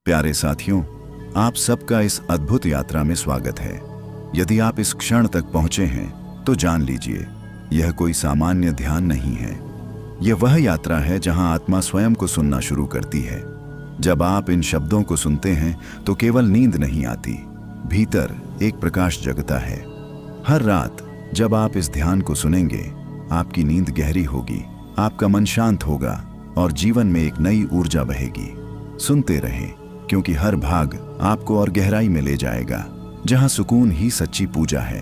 प्यारे साथियों, आप सबका इस अद्भुत यात्रा में स्वागत है। यदि आप इस क्षण तक पहुंचे हैं तो जान लीजिए, यह कोई सामान्य ध्यान नहीं है। यह वह यात्रा है जहां आत्मा स्वयं को सुनना शुरू करती है। जब आप इन शब्दों को सुनते हैं तो केवल नींद नहीं आती, भीतर एक प्रकाश जगता है। हर रात जब आप इस ध्यान को सुनेंगे, आपकी नींद गहरी होगी, आपका मन शांत होगा और जीवन में एक नई ऊर्जा बहेगी। सुनते रहें, क्योंकि हर भाग आपको और गहराई में ले जाएगा, जहां सुकून ही सच्ची पूजा है।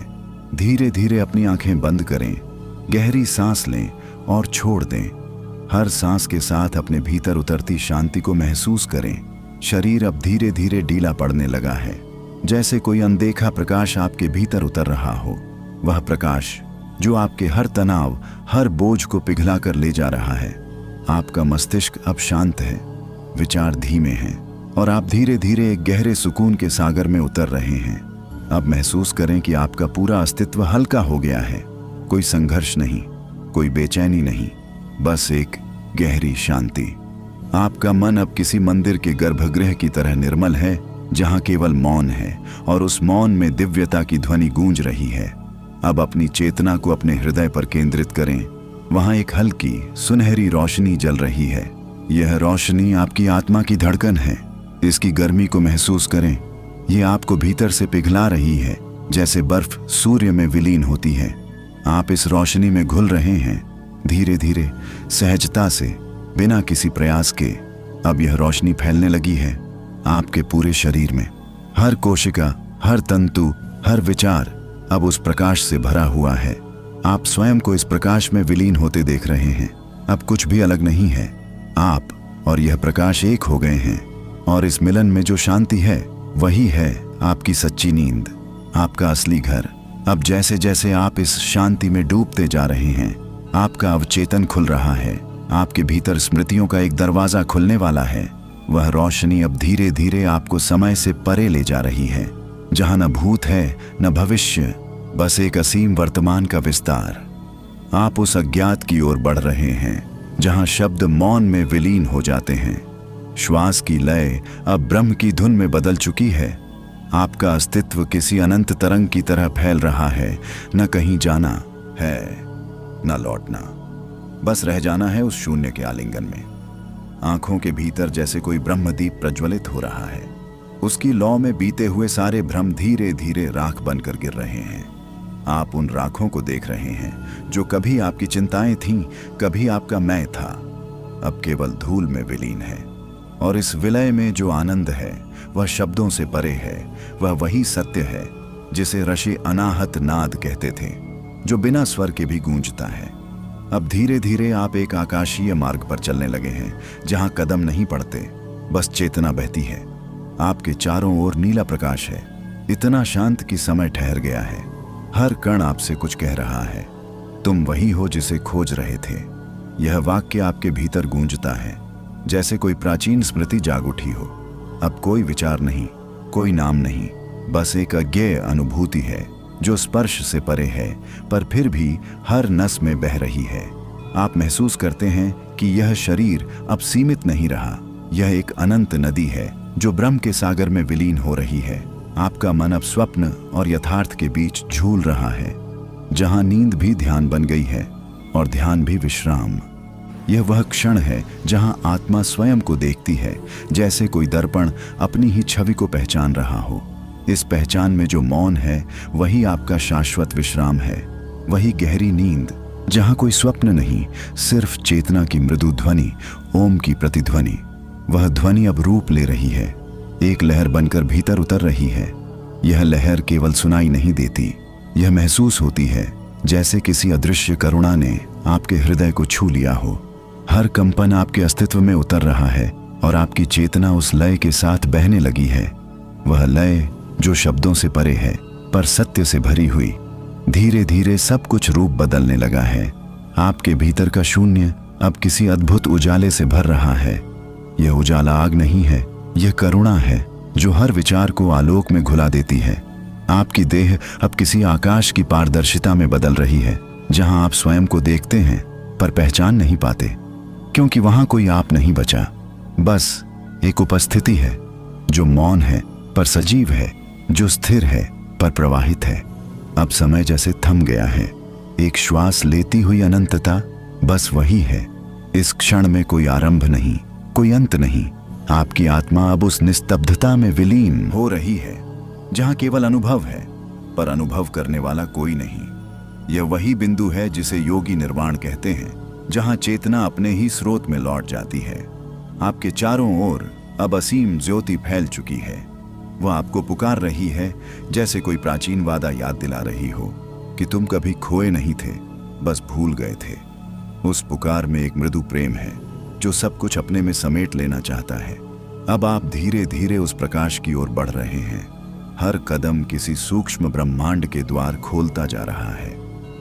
धीरे धीरे अपनी आंखें बंद करें, गहरी सांस लें और छोड़ दें। हर सांस के साथ अपने भीतर उतरती शांति को महसूस करें। शरीर अब धीरे धीरे ढीला पड़ने लगा है, जैसे कोई अनदेखा प्रकाश आपके भीतर उतर रहा हो। वह प्रकाश जो आपके हर तनाव, हर बोझ को पिघला कर ले जा रहा है। आपका मस्तिष्क अब शांत है, विचार धीमे हैं और आप धीरे धीरे एक गहरे सुकून के सागर में उतर रहे हैं। अब महसूस करें कि आपका पूरा अस्तित्व हल्का हो गया है। कोई संघर्ष नहीं, कोई बेचैनी नहीं, बस एक गहरी शांति। आपका मन अब किसी मंदिर के गर्भगृह की तरह निर्मल है, जहां केवल मौन है और उस मौन में दिव्यता की ध्वनि गूंज रही है। अब अपनी चेतना को अपने हृदय पर केंद्रित करें। वहां एक हल्की सुनहरी रोशनी जल रही है। यह रोशनी आपकी आत्मा की धड़कन है। इसकी गर्मी को महसूस करें। यह आपको भीतर से पिघला रही है, जैसे बर्फ सूर्य में विलीन होती है। आप इस रोशनी में घुल रहे हैं, धीरे धीरे, सहजता से, बिना किसी प्रयास के। अब यह रोशनी फैलने लगी है आपके पूरे शरीर में। हर कोशिका, हर तंतु, हर विचार अब उस प्रकाश से भरा हुआ है। आप स्वयं को इस प्रकाश में विलीन होते देख रहे हैं। अब कुछ भी अलग नहीं है। आप और यह प्रकाश एक हो गए हैं, और इस मिलन में जो शांति है, वही है आपकी सच्ची नींद, आपका असली घर। अब जैसे जैसे आप इस शांति में डूबते जा रहे हैं, आपका अवचेतन खुल रहा है। आपके भीतर स्मृतियों का एक दरवाजा खुलने वाला है। वह रोशनी अब धीरे धीरे आपको समय से परे ले जा रही है, जहां न भूत है न भविष्य, बस एक असीम वर्तमान का विस्तार। आप उस अज्ञात की ओर बढ़ रहे हैं, जहां शब्द मौन में विलीन हो जाते हैं। श्वास की लय अब ब्रह्म की धुन में बदल चुकी है। आपका अस्तित्व किसी अनंत तरंग की तरह फैल रहा है। न कहीं जाना है, न लौटना, बस रह जाना है उस शून्य के आलिंगन में। आंखों के भीतर जैसे कोई ब्रह्मदीप प्रज्वलित हो रहा है। उसकी लौ में बीते हुए सारे भ्रम धीरे धीरे राख बनकर गिर रहे हैं। आप उन राखों को देख रहे हैं जो कभी आपकी चिंताएं थीं, कभी आपका मैं था, अब केवल धूल में विलीन है। और इस विलय में जो आनंद है, वह शब्दों से परे है। वह वही सत्य है जिसे ऋषि अनाहत नाद कहते थे, जो बिना स्वर के भी गूंजता है। अब धीरे धीरे आप एक आकाशीय मार्ग पर चलने लगे हैं, जहां कदम नहीं पड़ते, बस चेतना बहती है। आपके चारों ओर नीला प्रकाश है, इतना शांत कि समय ठहर गया है। हर कण आपसे कुछ कह रहा है, तुम वही हो जिसे खोज रहे थे। यह वाक्य आपके भीतर गूंजता है, जैसे कोई प्राचीन स्मृति जाग उठी हो। अब कोई विचार नहीं, कोई नाम नहीं, बस एक अज्ञेय अनुभूति है जो स्पर्श से परे है, पर फिर भी हर नस में बह रही है। आप महसूस करते हैं कि यह शरीर अब सीमित नहीं रहा। यह एक अनंत नदी है जो ब्रह्म के सागर में विलीन हो रही है। आपका मन अब स्वप्न और यथार्थ के बीच झूल रहा है, जहां नींद भी ध्यान बन गई है और ध्यान भी विश्राम। यह वह क्षण है जहां आत्मा स्वयं को देखती है, जैसे कोई दर्पण अपनी ही छवि को पहचान रहा हो। इस पहचान में जो मौन है, वही आपका शाश्वत विश्राम है। वही गहरी नींद जहां कोई स्वप्न नहीं, सिर्फ चेतना की मृदु ध्वनि, ओम की प्रतिध्वनि। वह ध्वनि अब रूप ले रही है, एक लहर बनकर भीतर उतर रही है। यह लहर केवल सुनाई नहीं देती, यह महसूस होती है, जैसे किसी अदृश्य करुणा ने आपके हृदय को छू लिया हो। हर कंपन आपके अस्तित्व में उतर रहा है और आपकी चेतना उस लय के साथ बहने लगी है। वह लय जो शब्दों से परे है, पर सत्य से भरी हुई। धीरे धीरे सब कुछ रूप बदलने लगा है। आपके भीतर का शून्य अब किसी अद्भुत उजाले से भर रहा है। यह उजाला आग नहीं है, यह करुणा है जो हर विचार को आलोक में घुला देती है। आपकी देह अब किसी आकाश की पारदर्शिता में बदल रही है, जहां आप स्वयं को देखते हैं पर पहचान नहीं पाते, क्योंकि वहां कोई आप नहीं बचा, बस एक उपस्थिति है। जो मौन है पर सजीव है, जो स्थिर है पर प्रवाहित है। अब समय जैसे थम गया है, एक श्वास लेती हुई अनंतता बस वही है। इस क्षण में कोई आरंभ नहीं, कोई अंत नहीं। आपकी आत्मा अब उस निस्तब्धता में विलीन हो रही है जहां केवल अनुभव है, पर अनुभव करने वाला कोई नहीं। यह वही बिंदु है जिसे योगी निर्वाण कहते हैं, जहां चेतना अपने ही स्रोत में लौट जाती है। आपके चारों ओर अब असीम ज्योति फैल चुकी है। वह आपको पुकार रही है, जैसे कोई प्राचीन वादा याद दिला रही हो कि तुम कभी खोए नहीं थे, बस भूल गए थे। उस पुकार में एक मृदु प्रेम है जो सब कुछ अपने में समेट लेना चाहता है। अब आप धीरे धीरे उस प्रकाश की ओर बढ़ रहे हैं। हर कदम किसी सूक्ष्म ब्रह्मांड के द्वार खोलता जा रहा है।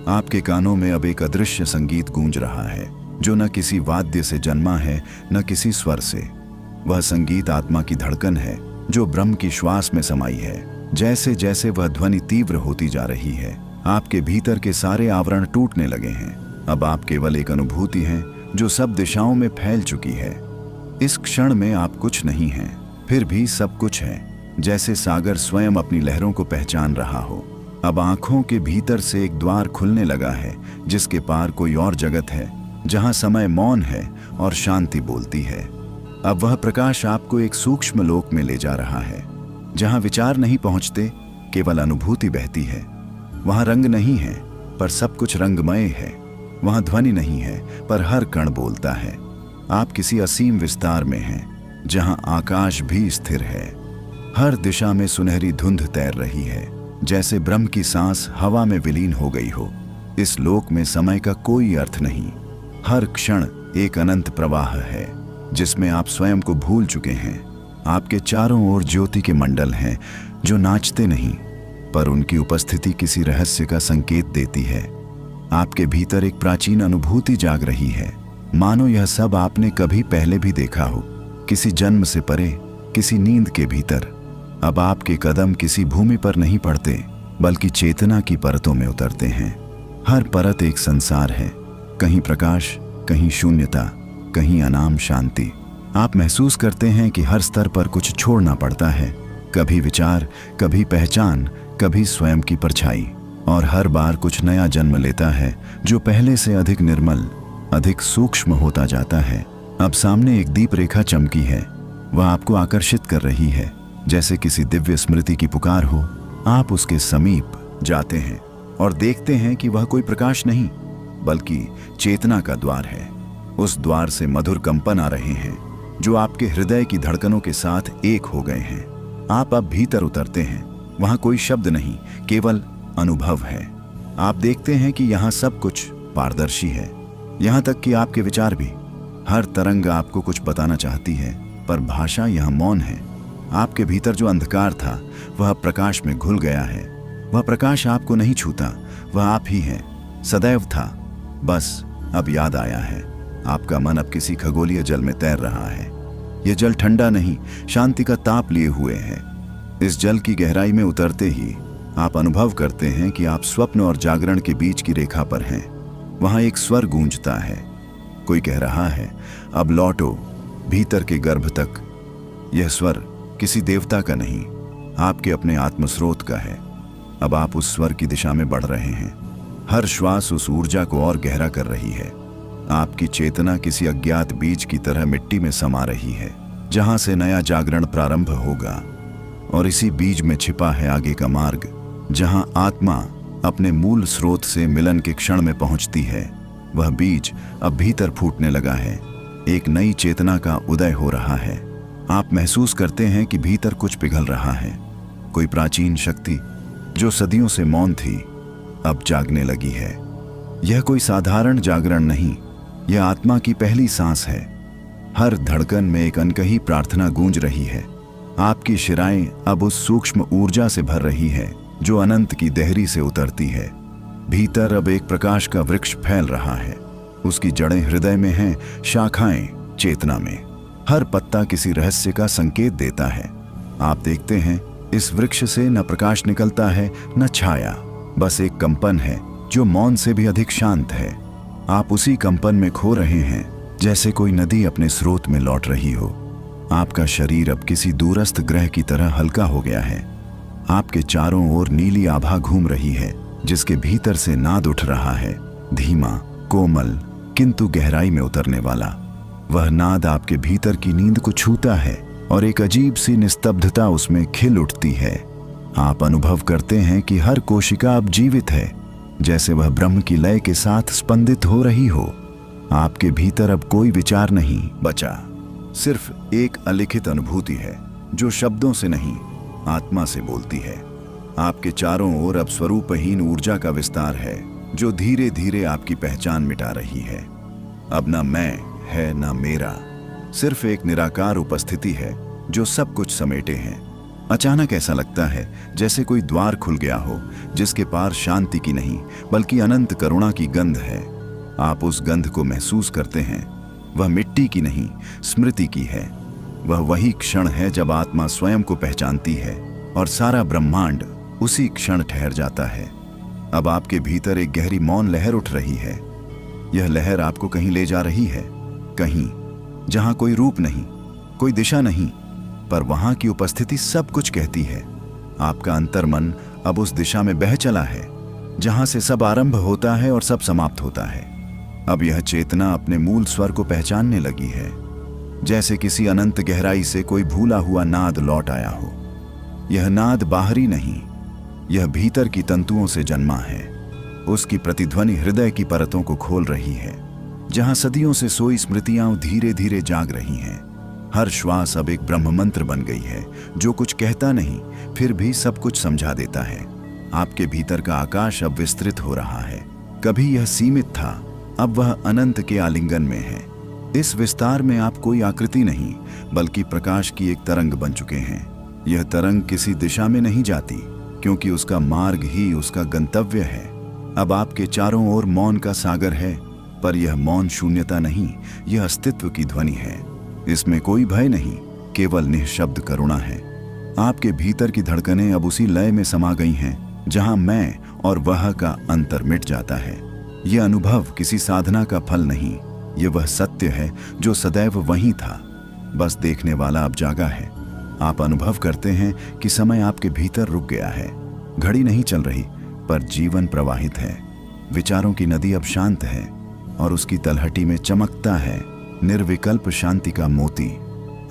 आपके कानों में अब एक अदृश्य संगीत गूंज रहा है, जो न किसी वाद्य से जन्मा है, न किसी स्वर से। वह संगीत आत्मा की धड़कन है, जो ब्रह्म की श्वास में समाई है। जैसे जैसे वह ध्वनि तीव्र होती जा रही है, आपके भीतर के सारे आवरण टूटने लगे हैं। अब आप केवल एक अनुभूति हैं जो सब दिशाओं में फैल चुकी है। इस क्षण में आप कुछ नहीं हैं, फिर भी सब कुछ है, जैसे सागर स्वयं अपनी लहरों को पहचान रहा हो। अब आंखों के भीतर से एक द्वार खुलने लगा है, जिसके पार कोई और जगत है, जहां समय मौन है और शांति बोलती है। अब वह प्रकाश आपको एक सूक्ष्म लोक में ले जा रहा है, जहां विचार नहीं पहुंचते, केवल अनुभूति बहती है। वहां रंग नहीं है, पर सब कुछ रंगमय है। वहां ध्वनि नहीं है, पर हर कण बोलता है। आप किसी असीम विस्तार में हैं, जहां आकाश भी स्थिर है। हर दिशा में सुनहरी धुंध तैर रही है, जैसे ब्रह्म की सांस हवा में विलीन हो गई हो। इस लोक में समय का कोई अर्थ नहीं। हर क्षण एक अनंत प्रवाह है, जिसमें आप स्वयं को भूल चुके हैं। आपके चारों ओर ज्योति के मंडल हैं, जो नाचते नहीं, पर उनकी उपस्थिति किसी रहस्य का संकेत देती है। आपके भीतर एक प्राचीन अनुभूति जाग रही है, मानो यह सब आपने कभी पहले भी देखा हो, किसी जन्म से परे, किसी नींद के भीतर। अब आपके कदम किसी भूमि पर नहीं पड़ते, बल्कि चेतना की परतों में उतरते हैं। हर परत एक संसार है, कहीं प्रकाश, कहीं शून्यता, कहीं अनाम शांति। आप महसूस करते हैं कि हर स्तर पर कुछ छोड़ना पड़ता है, कभी विचार, कभी पहचान, कभी स्वयं की परछाई। और हर बार कुछ नया जन्म लेता है, जो पहले से अधिक निर्मल, अधिक सूक्ष्म होता जाता है। अब सामने एक दीप रेखा चमकी है। वह आपको आकर्षित कर रही है, जैसे किसी दिव्य स्मृति की पुकार हो। आप उसके समीप जाते हैं और देखते हैं कि वह कोई प्रकाश नहीं, बल्कि चेतना का द्वार है। उस द्वार से मधुर कंपन आ रहे हैं, जो आपके हृदय की धड़कनों के साथ एक हो गए हैं। आप अब भीतर उतरते हैं। वहां कोई शब्द नहीं, केवल अनुभव है। आप देखते हैं कि यहाँ सब कुछ पारदर्शी है, यहाँ तक कि आपके विचार भी। हर तरंग आपको कुछ बताना चाहती है, पर भाषा यहाँ मौन है। आपके भीतर जो अंधकार था, वह प्रकाश में घुल गया है। वह प्रकाश आपको नहीं छूता, वह आप ही है, सदैव था। बस अब याद आया है। आपका मन अब किसी खगोलीय जल में तैर रहा है। यह जल ठंडा नहीं, शांति का ताप लिए हुए है। इस जल की गहराई में उतरते ही आप अनुभव करते हैं कि आप स्वप्न और जागरण के बीच की रेखा पर हैं। वहां एक स्वर गूंजता है। कोई कह रहा है, अब लौटो भीतर के गर्भ तक। यह स्वर किसी देवता का नहीं, आपके अपने आत्मस्रोत का है। अब आप उस स्वर की दिशा में बढ़ रहे हैं। हर श्वास उस ऊर्जा को और गहरा कर रही है। आपकी चेतना किसी अज्ञात बीज की तरह मिट्टी में समा रही है, जहां से नया जागरण प्रारंभ होगा। और इसी बीज में छिपा है आगे का मार्ग, जहां आत्मा अपने मूल स्रोत से मिलन के क्षण में पहुंचती है। वह बीज अब भीतर फूटने लगा है। एक नई चेतना का उदय हो रहा है। आप महसूस करते हैं कि भीतर कुछ पिघल रहा है। कोई प्राचीन शक्ति जो सदियों से मौन थी, अब जागने लगी है। यह कोई साधारण जागरण नहीं, यह आत्मा की पहली सांस है। हर धड़कन में एक अनकही प्रार्थना गूंज रही है। आपकी शिराएं अब उस सूक्ष्म ऊर्जा से भर रही है, जो अनंत की देहरी से उतरती है। भीतर अब एक प्रकाश का वृक्ष फैल रहा है। उसकी जड़ें हृदय में हैं, शाखाएं चेतना में। हर पत्ता किसी रहस्य का संकेत देता है। आप देखते हैं, इस वृक्ष से न प्रकाश निकलता है, न छाया, बस एक कंपन है जो मौन से भी अधिक शांत है। आप उसी कंपन में खो रहे हैं, जैसे कोई नदी अपने स्रोत में लौट रही हो। आपका शरीर अब किसी दूरस्थ ग्रह की तरह हल्का हो गया है। आपके चारों ओर नीली आभा घूम रही है, जिसके भीतर से नाद उठ रहा है, धीमा, कोमल, किंतु गहराई में उतरने वाला। वह नाद आपके भीतर की नींद को छूता है और एक अजीब सी निस्तब्धता उसमें खिल उठती है। आप अनुभव करते हैं कि हर कोशिका अब जीवित है, जैसे वह ब्रह्म की लय के साथ स्पंदित हो रही हो। आपके भीतर अब कोई विचार नहीं बचा, सिर्फ एक अलिखित अनुभूति है जो शब्दों से नहीं, आत्मा से बोलती है। आपके चारों ओर अब स्वरूपहीन ऊर्जा का विस्तार है, जो धीरे धीरे आपकी पहचान मिटा रही है। अब ना मैं है ना मेरा, सिर्फ एक निराकार उपस्थिति है जो सब कुछ समेटे हैं। अचानक ऐसा लगता है जैसे कोई द्वार खुल गया हो, जिसके पार शांति की नहीं बल्कि अनंत करुणा की गंध है। आप उस गंध को महसूस करते हैं। वह मिट्टी की नहीं, स्मृति की है। वह वही क्षण है जब आत्मा स्वयं को पहचानती है और सारा ब्रह्मांड उसी क्षण ठहर जाता है। अब आपके भीतर एक गहरी मौन लहर उठ रही है। यह लहर आपको कहीं ले जा रही है, कहीं जहां कोई रूप नहीं, कोई दिशा नहीं, पर वहां की उपस्थिति सब कुछ कहती है। आपका अंतर्मन अब उस दिशा में बह चला है जहां से सब आरंभ होता है और सब समाप्त होता है। अब यह चेतना अपने मूल स्वर को पहचानने लगी है, जैसे किसी अनंत गहराई से कोई भूला हुआ नाद लौट आया हो। यह नाद बाहरी नहीं, यह भीतर की तंतुओं से जन्मा है। उसकी प्रतिध्वनि हृदय की परतों को खोल रही है, जहां सदियों से सोई स्मृतियां धीरे धीरे जाग रही हैं। हर श्वास अब एक ब्रह्म मंत्र बन गई है, जो कुछ कहता नहीं फिर भी सब कुछ समझा देता है। आपके भीतर का आकाश अब विस्तृत हो रहा है। कभी यह सीमित था, अब वह अनंत के आलिंगन में है। इस विस्तार में आप कोई आकृति नहीं बल्कि प्रकाश की एक तरंग बन चुके हैं। यह तरंग किसी दिशा में नहीं जाती, क्योंकि उसका मार्ग ही उसका गंतव्य है। अब आपके चारों ओर मौन का सागर है, पर यह मौन शून्यता नहीं, यह अस्तित्व की ध्वनि है। इसमें कोई भय नहीं, केवल निःशब्द करुणा है। आपके भीतर की धड़कनें अब उसी लय में समा गई हैं जहां मैं और वह का अंतर मिट जाता है। यह अनुभव किसी साधना का फल नहीं, यह वह सत्य है जो सदैव वहीं था, बस देखने वाला अब जागा है। आप अनुभव करते हैं कि समय आपके भीतर रुक गया है। घड़ी नहीं चल रही, पर जीवन प्रवाहित है। विचारों की नदी अब शांत है और उसकी तलहटी में चमकता है निर्विकल्प शांति का मोती।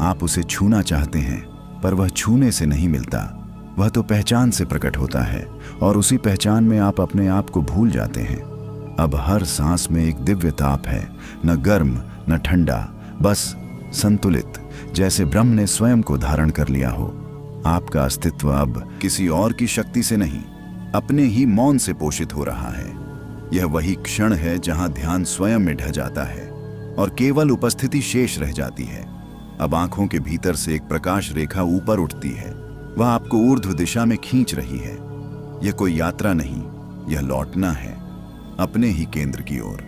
आप उसे छूना चाहते हैं, पर वह छूने से नहीं मिलता, वह तो पहचान से प्रकट होता है, और उसी पहचान में आप अपने आप को भूल जाते हैं। अब हर सांस में एक दिव्य ताप है, न गर्म न ठंडा, बस संतुलित, जैसे ब्रह्म ने स्वयं को धारण कर लिया हो। आपका अस्तित्व अब किसी और की शक्ति से नहीं, अपने ही मौन से पोषित हो रहा है। यह वही क्षण है जहां ध्यान स्वयं में ढह जाता है और केवल उपस्थिति शेष रह जाती है। अब आंखों के भीतर से एक प्रकाश रेखा ऊपर उठती है, वह आपको ऊर्ध्व दिशा में खींच रही है। यह कोई यात्रा नहीं, यह लौटना है अपने ही केंद्र की ओर।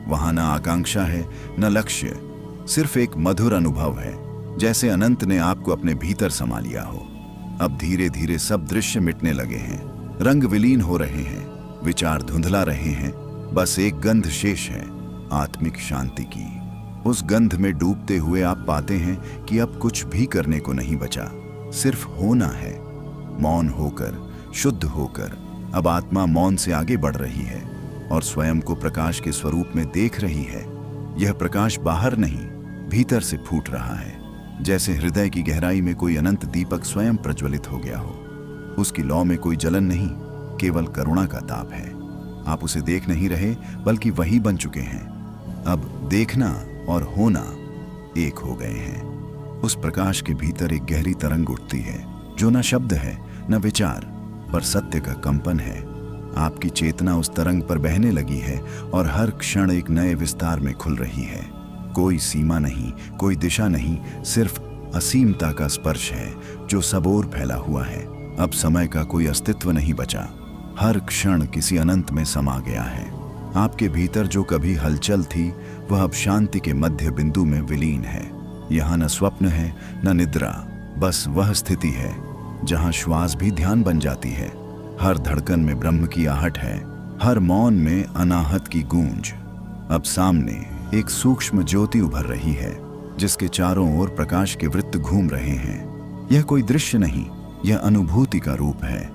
वहां न आकांक्षा है न लक्ष्य, सिर्फ एक मधुर अनुभव है, जैसे अनंत ने आपको अपने भीतर समा लिया हो। अब धीरे धीरे सब दृश्य मिटने लगे हैं, रंग विलीन हो रहे हैं, विचार धुंधला रहे हैं, बस एक गंध शेष है, आत्मिक शांति की। उस गंध में डूबते हुए आप पाते हैं कि अब कुछ भी करने को नहीं बचा, सिर्फ होना है। मौन होकर, शुद्ध होकर अब आत्मा मौन से आगे बढ़ रही है और स्वयं को प्रकाश के स्वरूप में देख रही है। यह प्रकाश बाहर नहीं, भीतर से फूट रहा है, जैसे हृदय की गहराई में कोई अनंत दीपक स्वयं प्रज्वलित हो गया हो। उसकी लौ में कोई जलन नहीं, केवल करुणा का ताप है। आप उसे देख नहीं रहे, बल्कि वही बन चुके हैं। अब देखना और होना एक हो गए हैं। उस प्रकाश के भीतर एक गहरी तरंग उठती है, जो न शब्द है न विचार, पर सत्य का कंपन है। आपकी चेतना उस तरंग पर बहने लगी है और हर क्षण एक नए विस्तार में खुल रही है। कोई सीमा नहीं, कोई दिशा नहीं, सिर्फ असीमता का स्पर्श है जो सब ओर फैला हुआ है। अब समय का कोई अस्तित्व नहीं बचा, हर क्षण किसी अनंत में समा गया है। आपके भीतर जो कभी हलचल थी, वह अब शांति के मध्य बिंदु में विलीन है। यहाँ न स्वप्न है न निद्रा, बस वह स्थिति है जहाँ श्वास भी ध्यान बन जाती है। हर धड़कन में ब्रह्म की आहट है, हर मौन में अनाहत की गूंज। अब सामने एक सूक्ष्म ज्योति उभर रही है, जिसके चारों ओर प्रकाश के वृत्त घूम रहे हैं। यह कोई दृश्य नहीं, यह अनुभूति का रूप है।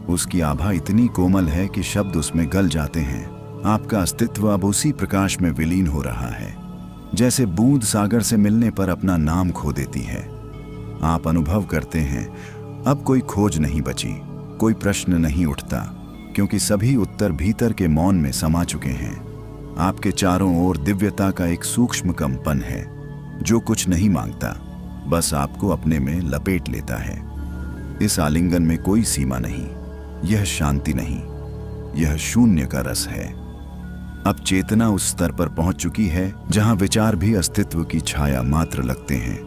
उसकी आभा इतनी कोमल है कि शब्द उसमें गल जाते हैं। आपका अस्तित्व अब उसी प्रकाश में विलीन हो रहा है, जैसे बूंद सागर से मिलने पर अपना नाम खो देती है। आप अनुभव करते हैं अब कोई खोज नहीं बची, कोई प्रश्न नहीं उठता, क्योंकि सभी उत्तर भीतर के मौन में समा चुके हैं। आपके चारों ओर दिव्यता का एक सूक्ष्म कंपन है, जो कुछ नहीं मांगता, बस आपको अपने में लपेट लेता है। इस आलिंगन में कोई सीमा नहीं, यह शांति नहीं, यह शून्य का रस है। अब चेतना उस स्तर पर पहुंच चुकी है जहां विचार भी अस्तित्व की छाया मात्र लगते हैं।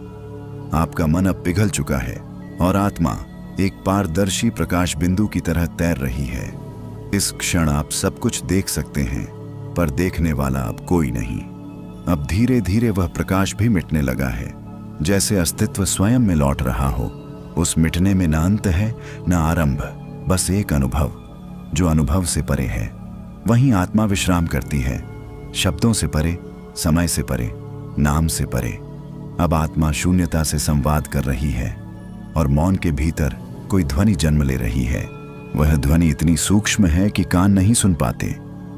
आपका मन अब पिघल चुका है और आत्मा एक पारदर्शी प्रकाश बिंदु की तरह तैर रही है। इस क्षण आप सब कुछ देख सकते हैं, पर देखने वाला अब कोई नहीं। अब धीरे धीरे वह प्रकाश भी मिटने लगा है, जैसे अस्तित्व स्वयं में लौट रहा हो। उस मिटने में न अंत है न आरंभ, बस एक अनुभव, जो अनुभव से परे है। वहीं आत्मा विश्राम करती है, शब्दों से परे, समय से परे, नाम से परे। अब आत्मा शून्यता से संवाद कर रही है और मौन के भीतर कोई ध्वनि जन्म ले रही है। वह ध्वनि इतनी सूक्ष्म है कि कान नहीं सुन पाते,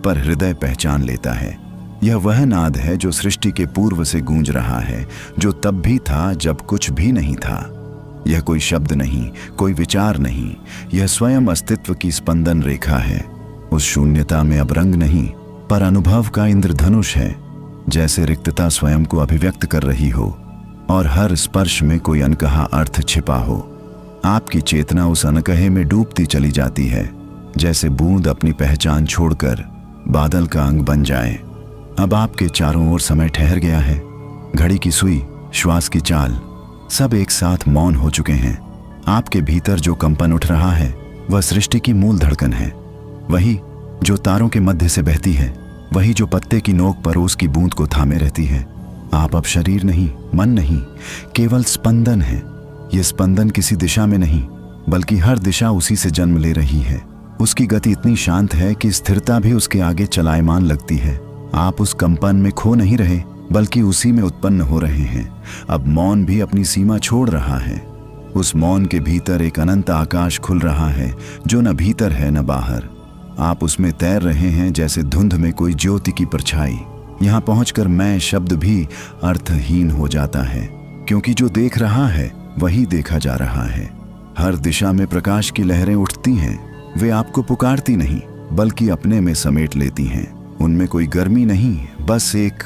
पर हृदय पहचान लेता है। यह वह नाद है जो सृष्टि के पूर्व से गूंज रहा है, जो तब भी था जब कुछ भी नहीं था। यह कोई शब्द नहीं, कोई विचार नहीं, यह स्वयं अस्तित्व की स्पंदन रेखा है। उस शून्यता में अब रंग नहीं, पर अनुभव का इंद्रधनुष है, जैसे रिक्तता स्वयं को अभिव्यक्त कर रही हो और हर स्पर्श में कोई अनकहा अर्थ छिपा हो। आपकी चेतना उस अनकहे में डूबती चली जाती है, जैसे बूंद अपनी पहचान छोड़कर बादल का अंग बन जाए। अब आपके चारों ओर समय ठहर गया है। घड़ी की सुई, श्वास की चाल, सब एक साथ मौन हो चुके हैं। आपके भीतर जो कंपन उठ रहा है वह सृष्टि की मूल धड़कन है, वही जो तारों के मध्य से बहती है, वही जो पत्ते की नोक पर ओस की बूंद को थामे रहती है। आप अब शरीर नहीं, मन नहीं, केवल स्पंदन है। यह स्पंदन किसी दिशा में नहीं, बल्कि हर दिशा उसी से जन्म ले रही है। उसकी गति इतनी शांत है कि स्थिरता भी उसके आगे चलायमान लगती है। आप उस कंपन में खो नहीं रहे, बल्कि उसी में उत्पन्न हो रहे हैं। अब मौन भी अपनी सीमा छोड़ रहा है। उस मौन के भीतर एक अनंत आकाश खुल रहा है, जो न भीतर है न बाहर। आप उसमें तैर रहे हैं जैसे धुंध में कोई ज्योति की परछाई। यहाँ पहुंचकर मैं शब्द भी अर्थहीन हो जाता है, क्योंकि जो देख रहा है वही देखा जा रहा है। हर दिशा में प्रकाश की लहरें उठती हैं। वे आपको पुकारती नहीं, बल्कि अपने में समेट लेती हैं। उनमें कोई गर्मी नहीं, बस एक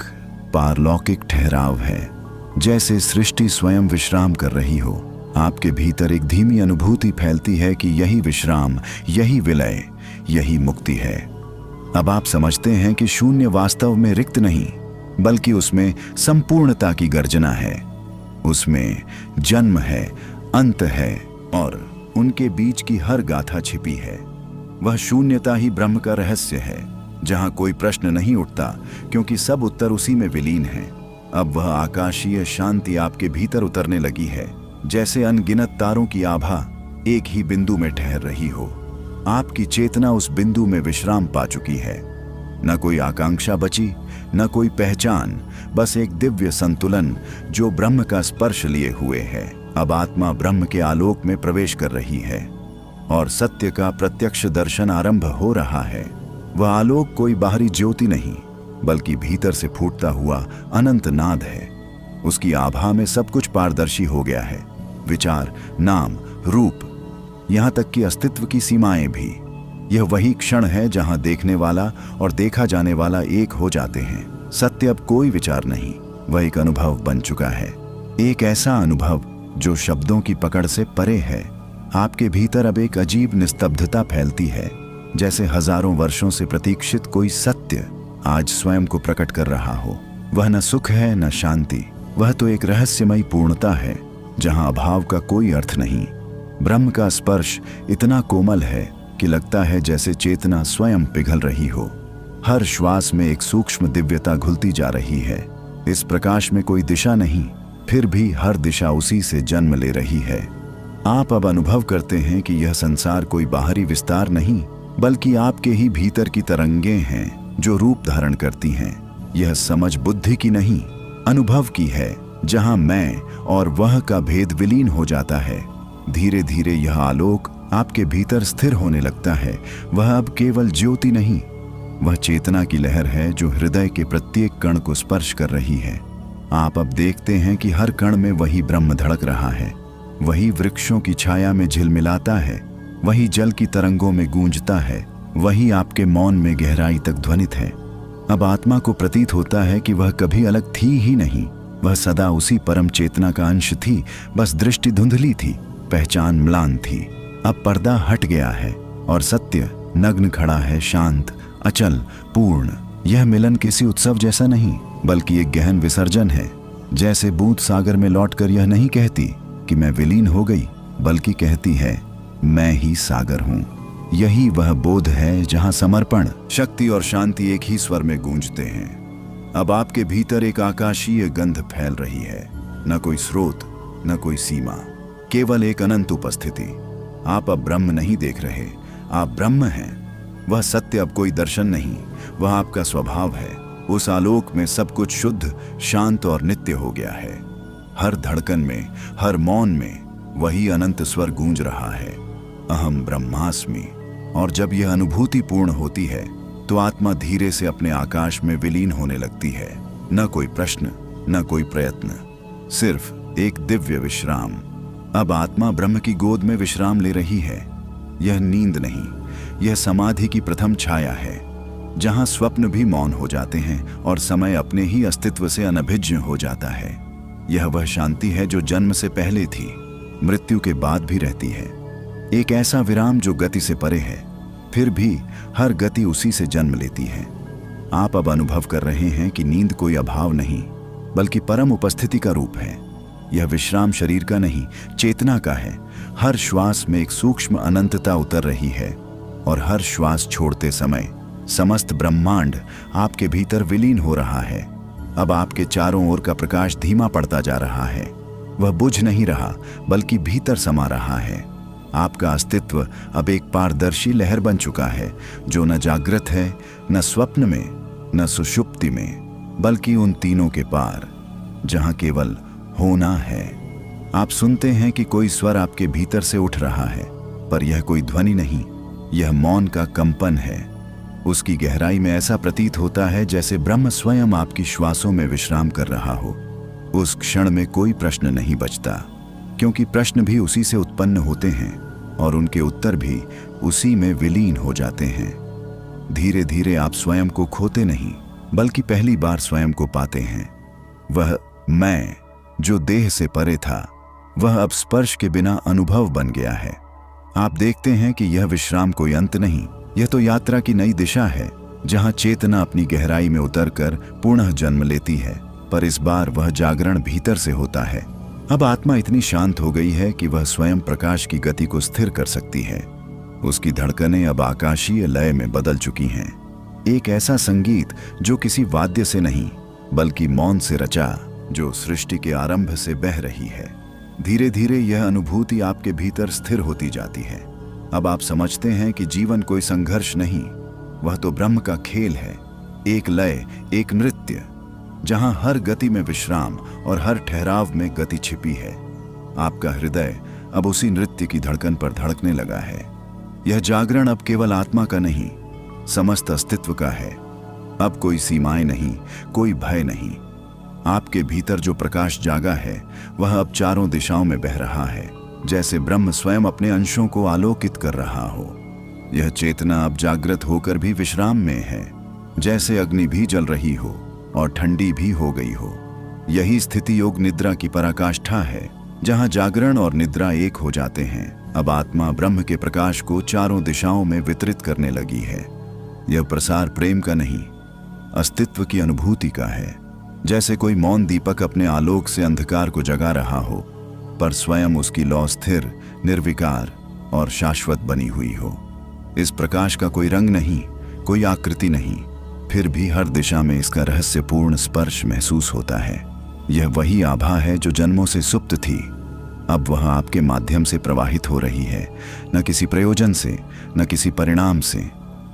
पारलौकिक ठहराव है, जैसे सृष्टि स्वयं विश्राम कर रही हो। आपके भीतर एक धीमी अनुभूति फैलती है कि यही विश्राम, यही विलय, यही मुक्ति है। अब आप समझते हैं कि शून्य वास्तव में रिक्त नहीं, बल्कि उसमें संपूर्णता की गर्जना है। उसमें जन्म है, अंत है और उनके बीच की हर गाथा छिपी है। वह शून्यता ही ब्रह्म का रहस्य है, जहां कोई प्रश्न नहीं उठता, क्योंकि सब उत्तर उसी में विलीन है। अब वह आकाशीय शांति आपके भीतर उतरने लगी है, जैसे अनगिनत तारों की आभा एक ही बिंदु में ठहर रही हो। आपकी चेतना उस बिंदु में विश्राम पा चुकी है। न कोई आकांक्षा बची, न कोई पहचान, बस एक दिव्य संतुलन जो ब्रह्म का स्पर्श लिए हुए है। अब आत्मा ब्रह्म के आलोक में प्रवेश कर रही है और सत्य का प्रत्यक्ष दर्शन आरंभ हो रहा है। वह आलोक कोई बाहरी ज्योति नहीं, बल्कि भीतर से फूटता हुआ अनंत नाद है। उसकी आभा में सब कुछ पारदर्शी हो गया है, विचार, नाम, रूप, यहाँ तक कि अस्तित्व की सीमाएं भी। यह वही क्षण है जहां देखने वाला और देखा जाने वाला एक हो जाते हैं। सत्य अब कोई विचार नहीं, वह एक अनुभव बन चुका है। एक ऐसा अनुभव जो शब्दों की पकड़ से परे है। आपके भीतर अब एक अजीब निस्तब्धता फैलती है, जैसे हजारों वर्षों से प्रतीक्षित कोई सत्य आज स्वयं को प्रकट कर रहा हो। वह न सुख है न शांति, वह तो एक रहस्यमयी पूर्णता है, जहां अभाव का कोई अर्थ नहीं। ब्रह्म का स्पर्श इतना कोमल है कि लगता है जैसे चेतना स्वयं पिघल रही हो। हर श्वास में एक सूक्ष्म दिव्यता घुलती जा रही है। इस प्रकाश में कोई दिशा नहीं, फिर भी हर दिशा उसी से जन्म ले रही है। आप अब अनुभव करते हैं कि यह संसार कोई बाहरी विस्तार नहीं, बल्कि आपके ही भीतर की तरंगें हैं जो रूप धारण करती हैं। यह समझ बुद्धि की नहीं, अनुभव की है, जहां मैं और वह का भेद विलीन हो जाता है। धीरे धीरे यह आलोक आपके भीतर स्थिर होने लगता है। वह अब केवल ज्योति नहीं, वह चेतना की लहर है जो हृदय के प्रत्येक कण को स्पर्श कर रही है। आप अब देखते हैं कि हर कण में वही ब्रह्म धड़क रहा है, वही वृक्षों की छाया में झिलमिलाता है, वही जल की तरंगों में गूंजता है, वही आपके मौन में गहराई तक ध्वनित है। अब आत्मा को प्रतीत होता है कि वह कभी अलग थी ही नहीं, वह सदा उसी परम चेतना का अंश थी। बस दृष्टि धुंधली थी, पहचान म्लान थी। अब पर्दा हट गया है और सत्य नग्न खड़ा है, शांत, अचल, पूर्ण। यह मिलन किसी उत्सव जैसा नहीं, बल्कि एक गहन विसर्जन है। जैसे बूंद सागर में लौटकर यह नहीं कहती कि मैं विलीन हो गई, बल्कि कहती है मैं ही सागर हूं। यही वह बोध है जहां समर्पण, शक्ति और शांति एक ही स्वर में गूंजते हैं। अब आपके भीतर एक आकाशीय गंध फैल रही है, न कोई स्रोत, न कोई सीमा, केवल एक अनंत उपस्थिति। आप अब ब्रह्म नहीं देख रहे, आप ब्रह्म हैं। वह सत्य अब कोई दर्शन नहीं, वह आपका स्वभाव है। उस आलोक में सब कुछ शुद्ध, शांत और नित्य हो गया है। हर धड़कन में, हर मौन में वही अनंत स्वर गूंज रहा है, अहम ब्रह्मास्मि। और जब यह अनुभूति पूर्ण होती है तो आत्मा धीरे से अपने आकाश में विलीन होने लगती है। न कोई प्रश्न, न कोई प्रयत्न, सिर्फ एक दिव्य विश्राम। अब आत्मा ब्रह्म की गोद में विश्राम ले रही है। यह नींद नहीं, यह समाधि की प्रथम छाया है, जहां स्वप्न भी मौन हो जाते हैं और समय अपने ही अस्तित्व से अनभिज्ञ हो जाता है। यह वह शांति है जो जन्म से पहले थी, मृत्यु के बाद भी रहती है। एक ऐसा विराम जो गति से परे है, फिर भी हर गति उसी से जन्म लेती है। आप अब अनुभव कर रहे हैं कि नींद कोई अभाव नहीं, बल्कि परम उपस्थिति का रूप है। यह विश्राम शरीर का नहीं, चेतना का है। हर श्वास में एक सूक्ष्म अनंतता उतर रही है और हर श्वास छोड़ते समय समस्त ब्रह्मांड आपके भीतर विलीन हो रहा है। अब आपके चारों ओर का प्रकाश धीमा पड़ता जा रहा है। वह बुझ नहीं रहा, बल्कि भीतर समा रहा है। आपका अस्तित्व अब एक पारदर्शी लहर बन चुका है, जो न जागृत है, न स्वप्न में, न सुषुप्ति में, बल्कि उन तीनों के पार, जहां केवल होना है। आप सुनते हैं कि कोई स्वर आपके भीतर से उठ रहा है, पर यह कोई ध्वनि नहीं, यह मौन का कंपन है। उसकी गहराई में ऐसा प्रतीत होता है जैसे ब्रह्म स्वयं आपकी श्वासों में विश्राम कर रहा हो। उस क्षण में कोई प्रश्न नहीं बचता, क्योंकि प्रश्न भी उसी से उत्पन्न होते हैं और उनके उत्तर भी उसी में विलीन हो जाते हैं। धीरे धीरे आप स्वयं को खोते नहीं, बल्कि पहली बार स्वयं को पाते हैं। वह मैं जो देह से परे था, वह अब स्पर्श के बिना अनुभव बन गया है। आप देखते हैं कि यह विश्राम कोई अंत नहीं, यह तो यात्रा की नई दिशा है, जहां चेतना अपनी गहराई में उतरकर पुनः जन्म लेती है। पर इस बार वह जागरण भीतर से होता है। अब आत्मा इतनी शांत हो गई है कि वह स्वयं प्रकाश की गति को स्थिर कर सकती है। उसकी धड़कनें अब आकाशीय लय में बदल चुकी हैं। एक ऐसा संगीत जो किसी वाद्य से नहीं, बल्कि मौन से रचा, जो सृष्टि के आरंभ से बह रही है। धीरे धीरे यह अनुभूति आपके भीतर स्थिर होती जाती है। अब आप समझते हैं कि जीवन कोई संघर्ष नहीं, वह तो ब्रह्म का खेल है, एक लय, एक नृत्य, जहां हर गति में विश्राम और हर ठहराव में गति छिपी है। आपका हृदय अब उसी नृत्य की धड़कन पर धड़कने लगा है। यह जागरण अब केवल आत्मा का नहीं, समस्त अस्तित्व का है। अब कोई सीमाएं नहीं, कोई भय नहीं। आपके भीतर जो प्रकाश जागा है, वह अब चारों दिशाओं में बह रहा है, जैसे ब्रह्म स्वयं अपने अंशों को आलोकित कर रहा हो। यह चेतना अब जागृत होकर भी विश्राम में है, जैसे अग्नि भी जल रही हो और ठंडी भी हो गई हो। यही स्थिति योग निद्रा की पराकाष्ठा है, जहां जागरण और निद्रा एक हो जाते हैं। अब आत्मा ब्रह्म के प्रकाश को चारों दिशाओं में वितरित करने लगी है। यह प्रसार प्रेम का नहीं, अस्तित्व की अनुभूति का है। जैसे कोई मौन दीपक अपने आलोक से अंधकार को जगा रहा हो, पर स्वयं उसकी लौ स्थिर, निर्विकार और शाश्वत बनी हुई हो। इस प्रकाश का कोई रंग नहीं, कोई आकृति नहीं, फिर भी हर दिशा में इसका रहस्यपूर्ण स्पर्श महसूस होता है। यह वही आभा है जो जन्मों से सुप्त थी, अब वह आपके माध्यम से प्रवाहित हो रही है, न किसी प्रयोजन से, न किसी परिणाम से,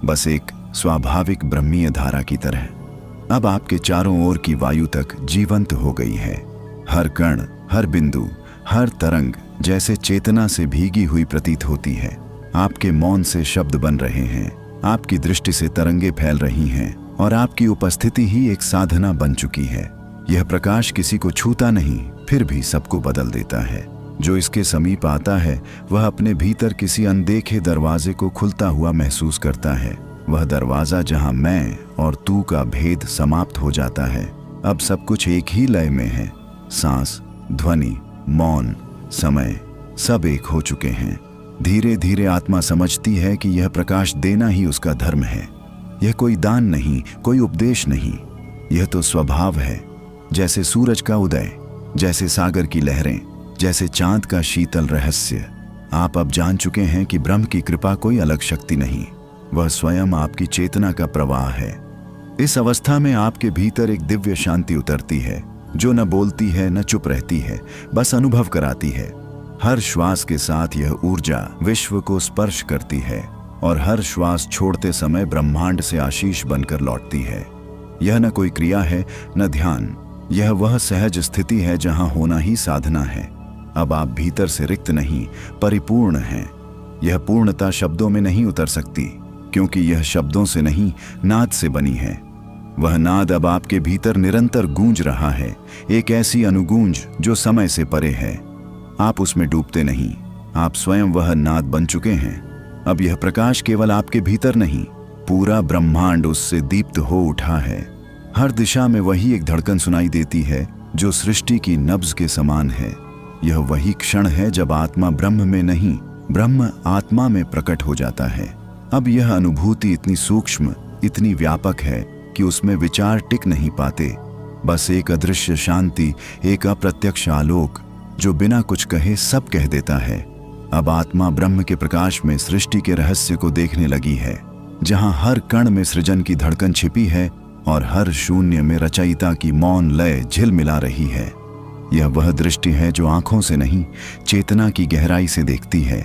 बस एक स्वाभाविक ब्रह्मीय धारा की तरह। अब आपके चारों ओर की वायु तक जीवंत हो गई है। हर कण, हर बिंदु, हर तरंग जैसे चेतना से भीगी हुई प्रतीत होती है। आपके मौन से शब्द बन रहे हैं, आपकी दृष्टि से तरंगे फैल रही हैं और आपकी उपस्थिति ही एक साधना बन चुकी है। यह प्रकाश किसी को छूता नहीं, फिर भी सबको बदल देता है। जो इसके समीप आता है वह अपने भीतर किसी अनदेखे दरवाजे को खुलता हुआ महसूस करता है। वह दरवाजा जहां मैं और तू का भेद समाप्त हो जाता है। अब सब कुछ एक ही लय में है। सांस, ध्वनि, मौन, समय सब एक हो चुके हैं। धीरे धीरे आत्मा समझती है कि यह प्रकाश देना ही उसका धर्म है। यह कोई दान नहीं, कोई उपदेश नहीं, यह तो स्वभाव है। जैसे सूरज का उदय, जैसे सागर की लहरें, जैसे चांद का शीतल रहस्य। आप अब जान चुके हैं कि ब्रह्म की कृपा कोई अलग शक्ति नहीं, वह स्वयं आपकी चेतना का प्रवाह है। इस अवस्था में आपके भीतर एक दिव्य शांति उतरती है, जो न बोलती है न चुप रहती है, बस अनुभव कराती है। हर श्वास के साथ यह ऊर्जा विश्व को स्पर्श करती है और हर श्वास छोड़ते समय ब्रह्मांड से आशीष बनकर लौटती है। यह न कोई क्रिया है न ध्यान, यह वह सहज स्थिति है जहां होना ही साधना है। अब आप भीतर से रिक्त नहीं, परिपूर्ण हैं। यह पूर्णता शब्दों में नहीं उतर सकती, क्योंकि यह शब्दों से नहीं, नाद से बनी है। वह नाद अब आपके भीतर निरंतर गूंज रहा है, एक ऐसी अनुगूंज जो समय से परे है। आप उसमें डूबते नहीं, आप स्वयं वह नाद बन चुके हैं। अब यह प्रकाश केवल आपके भीतर नहीं, पूरा ब्रह्मांड उससे दीप्त हो उठा है। हर दिशा में वही एक धड़कन सुनाई देती है जो सृष्टि की नब्ज के समान है। यह वही क्षण है जब आत्मा ब्रह्म में नहीं, ब्रह्म आत्मा में प्रकट हो जाता है। अब यह अनुभूति इतनी सूक्ष्म, इतनी व्यापक है कि उसमें विचार टिक नहीं पाते। बस एक अदृश्य शांति, एक अप्रत्यक्ष आलोक जो बिना कुछ कहे सब कह देता है। अब आत्मा ब्रह्म के प्रकाश में सृष्टि के रहस्य को देखने लगी है, जहां हर कण में सृजन की धड़कन छिपी है और हर शून्य में रचयिता की मौन लय झिलमिला रही है। यह वह दृष्टि है जो आंखों से नहीं, चेतना की गहराई से देखती है।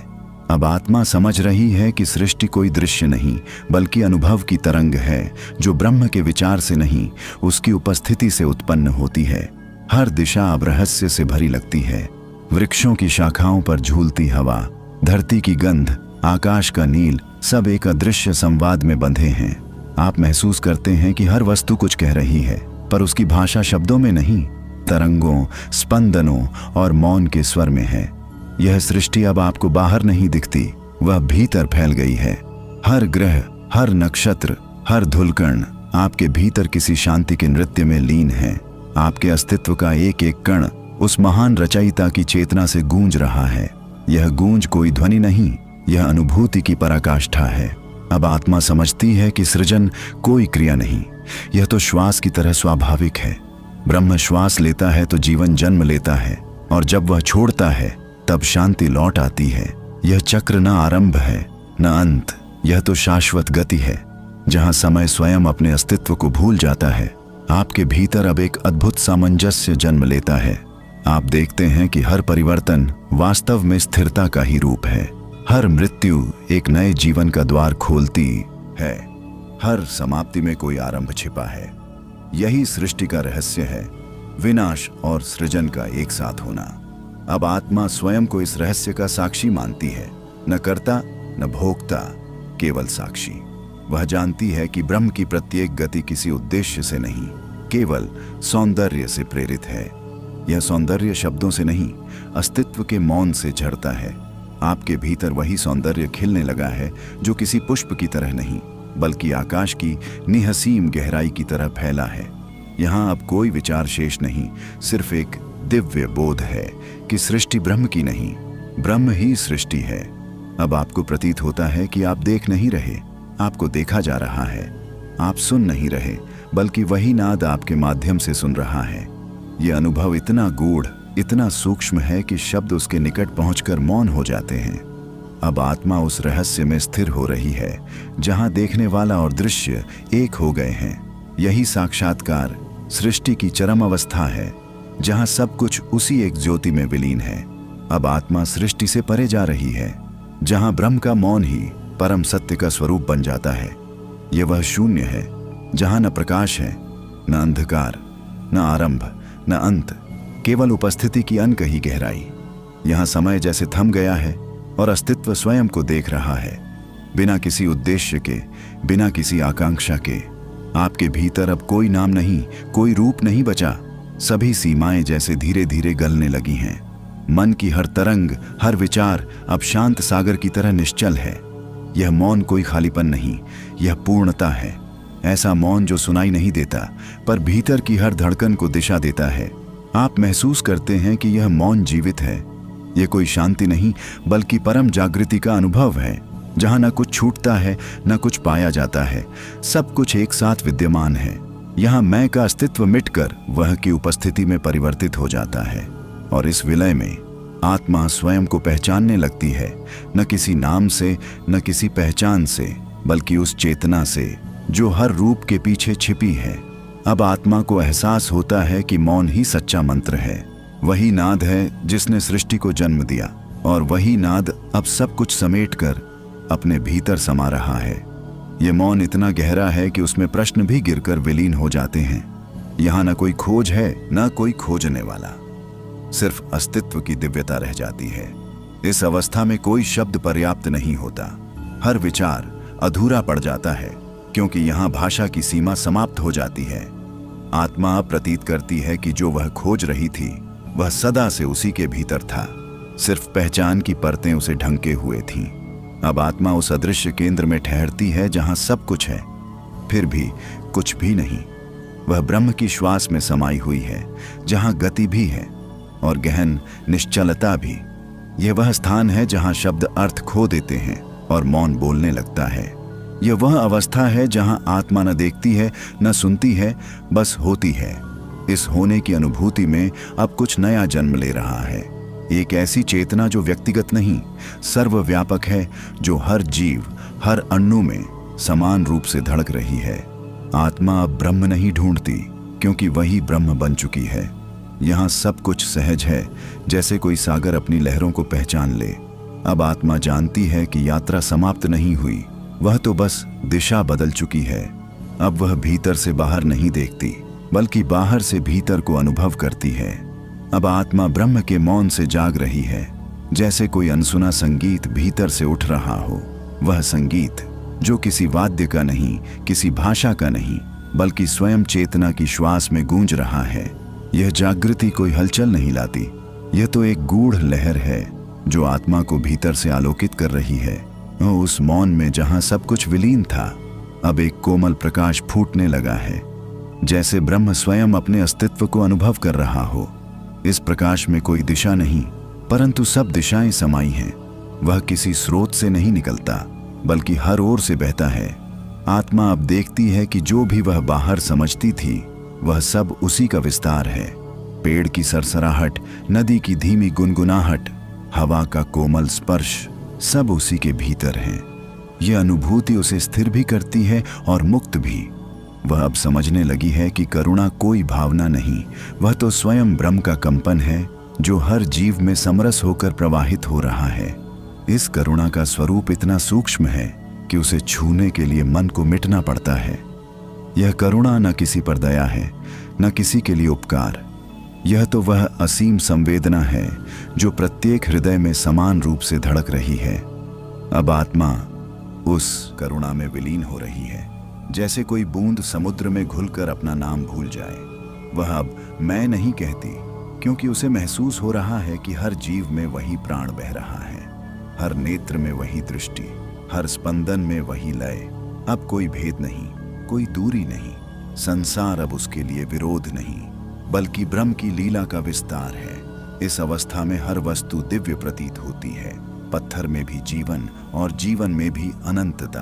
अब आत्मा समझ रही है कि सृष्टि कोई दृश्य नहीं, बल्कि अनुभव की तरंग है, जो ब्रह्म के विचार से नहीं, उसकी उपस्थिति से उत्पन्न होती है। हर दिशा अब रहस्य से भरी लगती है। वृक्षों की शाखाओं पर झूलती हवा, धरती की गंध, आकाश का नील, सब एक अदृश्य संवाद में बंधे हैं। आप महसूस करते हैं कि हर वस्तु कुछ कह रही है, पर उसकी भाषा शब्दों में नहीं, तरंगों, स्पंदनों और मौन के स्वर में है। यह सृष्टि अब आपको बाहर नहीं दिखती, वह भीतर फैल गई है। हर ग्रह, हर नक्षत्र, हर धूलकण आपके भीतर किसी शांति के नृत्य में लीन है। आपके अस्तित्व का एक एक कण उस महान रचयिता की चेतना से गूंज रहा है। यह गूंज कोई ध्वनि नहीं, यह अनुभूति की पराकाष्ठा है। अब आत्मा समझती है कि सृजन कोई क्रिया नहीं, यह तो श्वास की तरह स्वाभाविक है। ब्रह्म श्वास लेता है तो जीवन जन्म लेता है, और जब वह छोड़ता है तब शांति लौट आती है। यह चक्र न आरंभ है न अंत, यह तो शाश्वत गति है, जहां समय स्वयं अपने अस्तित्व को भूल जाता है। आपके भीतर अब एक अद्भुत सामंजस्य जन्म लेता है। आप देखते हैं कि हर परिवर्तन वास्तव में स्थिरता का ही रूप है। हर मृत्यु एक नए जीवन का द्वार खोलती है, हर समाप्ति में कोई आरंभ छिपा है। यही सृष्टि का रहस्य है, विनाश और सृजन का एक साथ होना। अब आत्मा स्वयं को इस रहस्य का साक्षी मानती है, न कर्ता न भोक्ता, केवल साक्षी। वह जानती है कि ब्रह्म की प्रत्येक गति किसी उद्देश्य से नहीं, केवल सौंदर्य से प्रेरित है। यह सौंदर्य शब्दों से नहीं, अस्तित्व के मौन से झड़ता है। आपके भीतर वही सौंदर्य खिलने लगा है जो किसी पुष्प की तरह नहीं, बल्कि आकाश की निहसीम गहराई की तरह फैला है। यहाँ अब कोई विचार शेष नहीं, सिर्फ एक दिव्य बोध है कि सृष्टि ब्रह्म की नहीं, ब्रह्म ही सृष्टि है। अब आपको प्रतीत होता है कि आप देख नहीं रहे, आपको देखा जा रहा है। आप सुन नहीं रहे, बल्कि वही नाद आपके माध्यम से सुन रहा है। यह अनुभव इतना गूढ़, इतना सूक्ष्म है कि शब्द उसके निकट पहुंचकर मौन हो जाते हैं। अब आत्मा उस रहस्य में स्थिर हो रही है, जहां देखने वाला और दृश्य एक हो गए हैं। यही साक्षात्कार सृष्टि की चरम अवस्था है, जहां सब कुछ उसी एक ज्योति में विलीन है। अब आत्मा सृष्टि से परे जा रही है, जहां ब्रह्म का मौन ही परम सत्य का स्वरूप बन जाता है। यह वह शून्य है जहां न प्रकाश है, न अंधकार, न आरंभ, न अंत, केवल उपस्थिति की अनकही गहराई। यहाँ समय जैसे थम गया है और अस्तित्व स्वयं को देख रहा है, बिना किसी उद्देश्य के, बिना किसी आकांक्षा के। आपके भीतर अब कोई नाम नहीं, कोई रूप नहीं बचा। सभी सीमाएं जैसे धीरे धीरे गलने लगी हैं। मन की हर तरंग, हर विचार अब शांत सागर की तरह निश्चल है। यह मौन कोई खालीपन नहीं, यह पूर्णता है। ऐसा मौन जो सुनाई नहीं देता, पर भीतर की हर धड़कन को दिशा देता है। आप महसूस करते हैं कि यह मौन जीवित है। यह कोई शांति नहीं, बल्कि परम जागृति का अनुभव है, जहां न कुछ छूटता है, न कुछ पाया जाता है। सब कुछ एक साथ विद्यमान है। यहाँ मैं का अस्तित्व मिटकर वह की उपस्थिति में परिवर्तित हो जाता है, और इस विलय में आत्मा स्वयं को पहचानने लगती है, न किसी नाम से, न किसी पहचान से, बल्कि उस चेतना से जो हर रूप के पीछे छिपी है। अब आत्मा को एहसास होता है कि मौन ही सच्चा मंत्र है। वही नाद है जिसने सृष्टि को जन्म दिया, और वही नाद अब सब कुछ समेटकर अपने भीतर समा रहा है। ये मौन इतना गहरा है कि उसमें प्रश्न भी गिरकर विलीन हो जाते हैं। यहाँ न कोई खोज है, न कोई खोजने वाला, सिर्फ अस्तित्व की दिव्यता रह जाती है। इस अवस्था में कोई शब्द पर्याप्त नहीं होता। हर विचार अधूरा पड़ जाता है, क्योंकि यहाँ भाषा की सीमा समाप्त हो जाती है। आत्मा प्रतीत करती है कि जो वह खोज रही थी वह सदा से उसी के भीतर था, सिर्फ पहचान की परतें उसे ढंके हुए थीं। अब आत्मा उस अदृश्य केंद्र में ठहरती है जहाँ सब कुछ है, फिर भी कुछ भी नहीं। वह ब्रह्म की श्वास में समाई हुई है, जहाँ गति भी है और गहन निश्चलता भी। यह वह स्थान है जहाँ शब्द अर्थ खो देते हैं और मौन बोलने लगता है। यह वह अवस्था है जहां आत्मा न देखती है, न सुनती है, बस होती है। इस होने की अनुभूति में अब कुछ नया जन्म ले रहा है। एक ऐसी चेतना जो व्यक्तिगत नहीं, सर्वव्यापक है, जो हर जीव, हर अणु में समान रूप से धड़क रही है। आत्मा अब ब्रह्म नहीं ढूंढती, क्योंकि वही ब्रह्म बन चुकी है। यहाँ सब कुछ सहज है, जैसे कोई सागर अपनी लहरों को पहचान ले। अब आत्मा जानती है कि यात्रा समाप्त नहीं हुई, वह तो बस दिशा बदल चुकी है। अब वह भीतर से बाहर नहीं देखती, बल्कि बाहर से भीतर को अनुभव करती है। अब आत्मा ब्रह्म के मौन से जाग रही है, जैसे कोई अनसुना संगीत भीतर से उठ रहा हो। वह संगीत जो किसी वाद्य का नहीं, किसी भाषा का नहीं, बल्कि स्वयं चेतना की श्वास में गूंज रहा है। यह जागृति कोई हलचल नहीं लाती, यह तो एक गूढ़ लहर है जो आत्मा को भीतर से आलोकित कर रही है। उस मौन में जहां सब कुछ विलीन था, अब एक कोमल प्रकाश फूटने लगा है, जैसे ब्रह्म स्वयं अपने अस्तित्व को अनुभव कर रहा हो। इस प्रकाश में कोई दिशा नहीं, परंतु सब दिशाएं समाई हैं। वह किसी स्रोत से नहीं निकलता, बल्कि हर ओर से बहता है। आत्मा अब देखती है कि जो भी वह बाहर समझती थी, वह सब उसी का विस्तार है। पेड़ की सरसराहट, नदी की धीमी गुनगुनाहट, हवा का कोमल स्पर्श, सब उसी के भीतर है। यह अनुभूति उसे स्थिर भी करती है और मुक्त भी। वह अब समझने लगी है कि करुणा कोई भावना नहीं, वह तो स्वयं ब्रह्म का कंपन है, जो हर जीव में समरस होकर प्रवाहित हो रहा है। इस करुणा का स्वरूप इतना सूक्ष्म है कि उसे छूने के लिए मन को मिटना पड़ता है। यह करुणा न किसी पर दया है, न किसी के लिए उपकार। यह तो वह असीम संवेदना है जो प्रत्येक हृदय में समान रूप से धड़क रही है। अब आत्मा उस करुणा में विलीन हो रही है, जैसे कोई बूंद समुद्र में घुलकर अपना नाम भूल जाए। वह अब मैं नहीं कहती, क्योंकि उसे महसूस हो रहा है कि हर जीव में वही प्राण बह रहा है, हर नेत्र में वही दृष्टि, हर स्पंदन में वही लय। अब कोई भेद नहीं, कोई दूरी नहीं। संसार अब उसके लिए विरोध नहीं, बल्कि ब्रह्म की लीला का विस्तार है। इस अवस्था में हर वस्तु दिव्य प्रतीत होती है, पत्थर में भी जीवन और जीवन में भी अनंतता।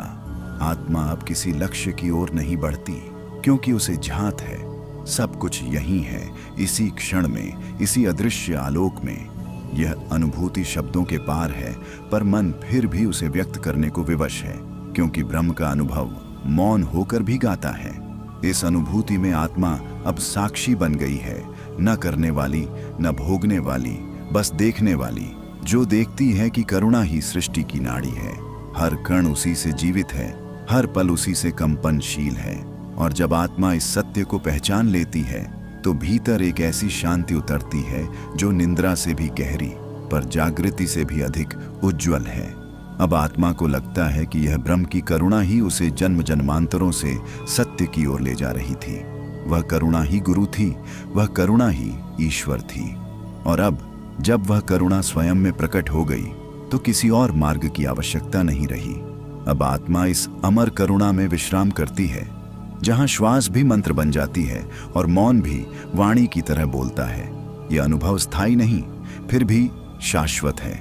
आत्मा अब किसी लक्ष्य की ओर नहीं बढ़ती, क्योंकि उसे झांत है सब कुछ यही है, इसी क्षण में, इसी अदृश्य आलोक में। यह अनुभूति शब्दों के पार है, पर मन फिर भी उसे व्यक्त करने को विवश है, क्योंकि ब्रह्म का अनुभव मौन होकर भी गाता है। इस अनुभूति में आत्मा अब साक्षी बन गई है, न करने वाली, न भोगने वाली, बस देखने वाली, जो देखती है कि करुणा ही सृष्टि की नाड़ी है। हर कण उसी से जीवित है, हर पल उसी से कंपनशील है। और जब आत्मा इस सत्य को पहचान लेती है, तो भीतर एक ऐसी शांति उतरती है जो निंद्रा से भी गहरी, पर जागृति से भी अधिक उज्जवल है। अब आत्मा को लगता है कि यह ब्रह्म की करुणा ही उसे जन्म जन्मांतरों से सत्य की ओर ले जा रही थी। वह करुणा ही गुरु थी, वह करुणा ही ईश्वर थी। और अब जब वह करुणा स्वयं में प्रकट हो गई तो किसी और मार्ग की आवश्यकता नहीं रही। अब आत्मा इस अमर करुणा में विश्राम करती है, जहां श्वास भी मंत्र बन जाती है और मौन भी वाणी की तरह बोलता है। यह अनुभव स्थायी नहीं, फिर भी शाश्वत है।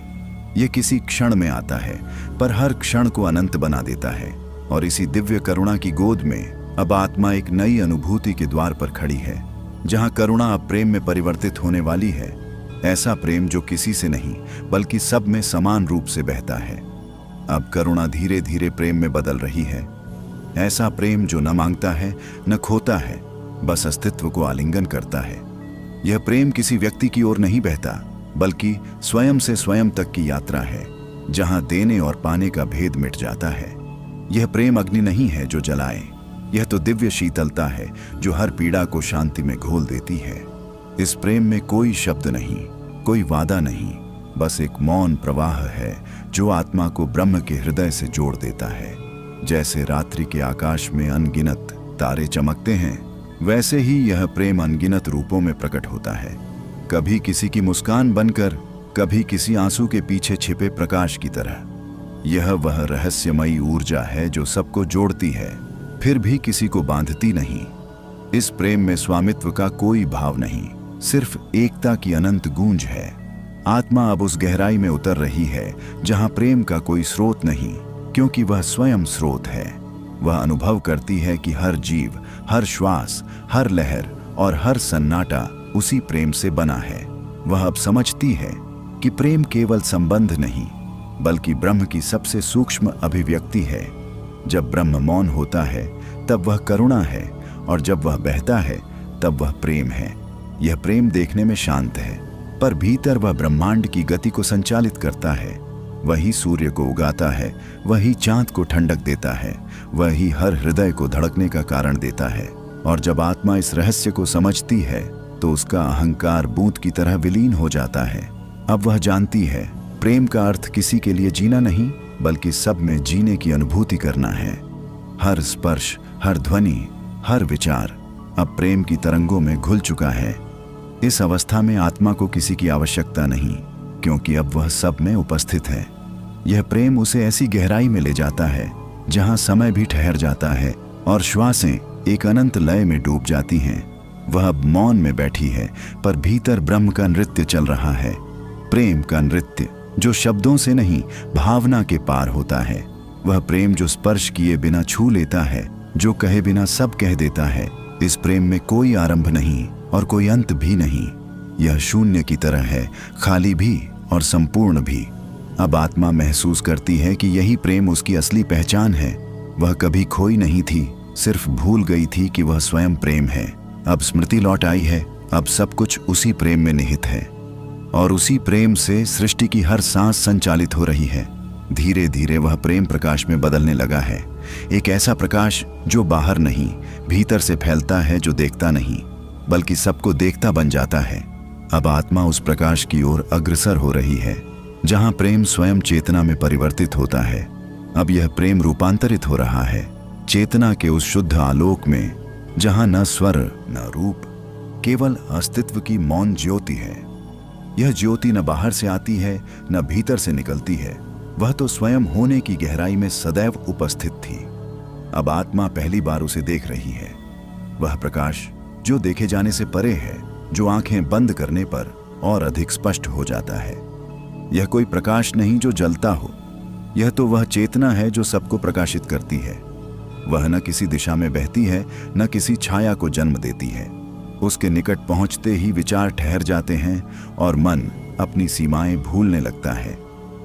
यह किसी क्षण में आता है, पर हर क्षण को अनंत बना देता है। और इसी दिव्य करुणा की गोद में अब आत्मा एक नई अनुभूति के द्वार पर खड़ी है, जहां करुणा अब प्रेम में परिवर्तित होने वाली है। ऐसा प्रेम जो किसी से नहीं बल्कि सब में समान रूप से बहता है। अब करुणा धीरे धीरे प्रेम में बदल रही है। ऐसा प्रेम जो न मांगता है न खोता है, बस अस्तित्व को आलिंगन करता है। यह प्रेम किसी व्यक्ति की ओर नहीं बहता, बल्कि स्वयं से स्वयं तक की यात्रा है, जहां देने और पाने का भेद मिट जाता है। यह प्रेम अग्नि नहीं है जो जलाए, यह तो दिव्य शीतलता है जो हर पीड़ा को शांति में घोल देती है। इस प्रेम में कोई शब्द नहीं, कोई वादा नहीं, बस एक मौन प्रवाह है जो आत्मा को ब्रह्म के हृदय से जोड़ देता है। जैसे रात्रि के आकाश में अनगिनत तारे चमकते हैं, वैसे ही यह प्रेम अनगिनत रूपों में प्रकट होता है। कभी किसी की मुस्कान बनकर, कभी किसी आंसू के पीछे छिपे प्रकाश की तरह। यह वह रहस्यमयी ऊर्जा है जो सबको जोड़ती है, फिर भी किसी को बांधती नहीं। इस प्रेम में स्वामित्व का कोई भाव नहीं, सिर्फ एकता की अनंत गूंज है। आत्मा अब उस गहराई में उतर रही है जहां प्रेम का कोई स्रोत नहीं, क्योंकि वह स्वयं स्रोत है। वह अनुभव करती है कि हर जीव, हर श्वास, हर लहर और हर सन्नाटा उसी प्रेम से बना है। वह अब समझती है कि प्रेम केवल संबंध नहीं, बल्कि ब्रह्म की सबसे सूक्ष्म अभिव्यक्ति है। जब ब्रह्म मौन होता है तब वह करुणा है, और जब वह बहता है तब वह प्रेम है। यह प्रेम देखने में शांत है, पर भीतर वह ब्रह्मांड की गति को संचालित करता है। वही सूर्य को उगाता है, वही चांद को ठंडक देता है, वही हर हृदय को धड़कने का कारण देता है। और जब आत्मा इस रहस्य को समझती है तो उसका अहंकार बूंद की तरह विलीन हो जाता है। अब वह जानती है, प्रेम का अर्थ किसी के लिए जीना नहीं, बल्कि सब में जीने की अनुभूति करना है। हर स्पर्श, हर ध्वनि, हर विचार अब प्रेम की तरंगों में घुल चुका है। इस अवस्था में आत्मा को किसी की आवश्यकता नहीं, क्योंकि अब वह सब में उपस्थित है। यह प्रेम उसे ऐसी गहराई में ले जाता है जहां समय भी ठहर जाता है और श्वासें एक अनंत लय में डूब जाती हैं। वह अब मौन में बैठी है, पर भीतर ब्रह्म का नृत्य चल रहा है। प्रेम का नृत्य जो शब्दों से नहीं, भावना के पार होता है। वह प्रेम जो स्पर्श किए बिना छू लेता है, जो कहे बिना सब कह देता है। इस प्रेम में कोई आरंभ नहीं और कोई अंत भी नहीं। यह शून्य की तरह है, खाली भी और संपूर्ण भी। अब आत्मा महसूस करती है कि यही प्रेम उसकी असली पहचान है। वह कभी खोई नहीं थी, सिर्फ भूल गई थी कि वह स्वयं प्रेम है। अब स्मृति लौट आई है, अब सब कुछ उसी प्रेम में निहित है, और उसी प्रेम से सृष्टि की हर सांस संचालित हो रही है। धीरे धीरे वह प्रेम प्रकाश में बदलने लगा है, एक ऐसा प्रकाश जो बाहर नहीं, भीतर से फैलता है, जो देखता नहीं बल्कि सबको देखता बन जाता है। अब आत्मा उस प्रकाश की ओर अग्रसर हो रही है जहां प्रेम स्वयं चेतना में परिवर्तित होता है। अब यह प्रेम रूपांतरित हो रहा है चेतना के उस शुद्ध आलोक में, जहां न स्वर न रूप, केवल अस्तित्व की मौन ज्योति है। यह ज्योति न बाहर से आती है न भीतर से निकलती है, वह तो स्वयं होने की गहराई में सदैव उपस्थित थी। अब आत्मा पहली बार उसे देख रही है। वह प्रकाश जो देखे जाने से परे है, जो आंखें बंद करने पर और अधिक स्पष्ट हो जाता है। यह कोई प्रकाश नहीं जो जलता हो, यह तो वह चेतना है जो सबको प्रकाशित करती है। वह न किसी दिशा में बहती है, न किसी छाया को जन्म देती है। उसके निकट पहुंचते ही विचार ठहर जाते हैं और मन अपनी सीमाएं भूलने लगता है।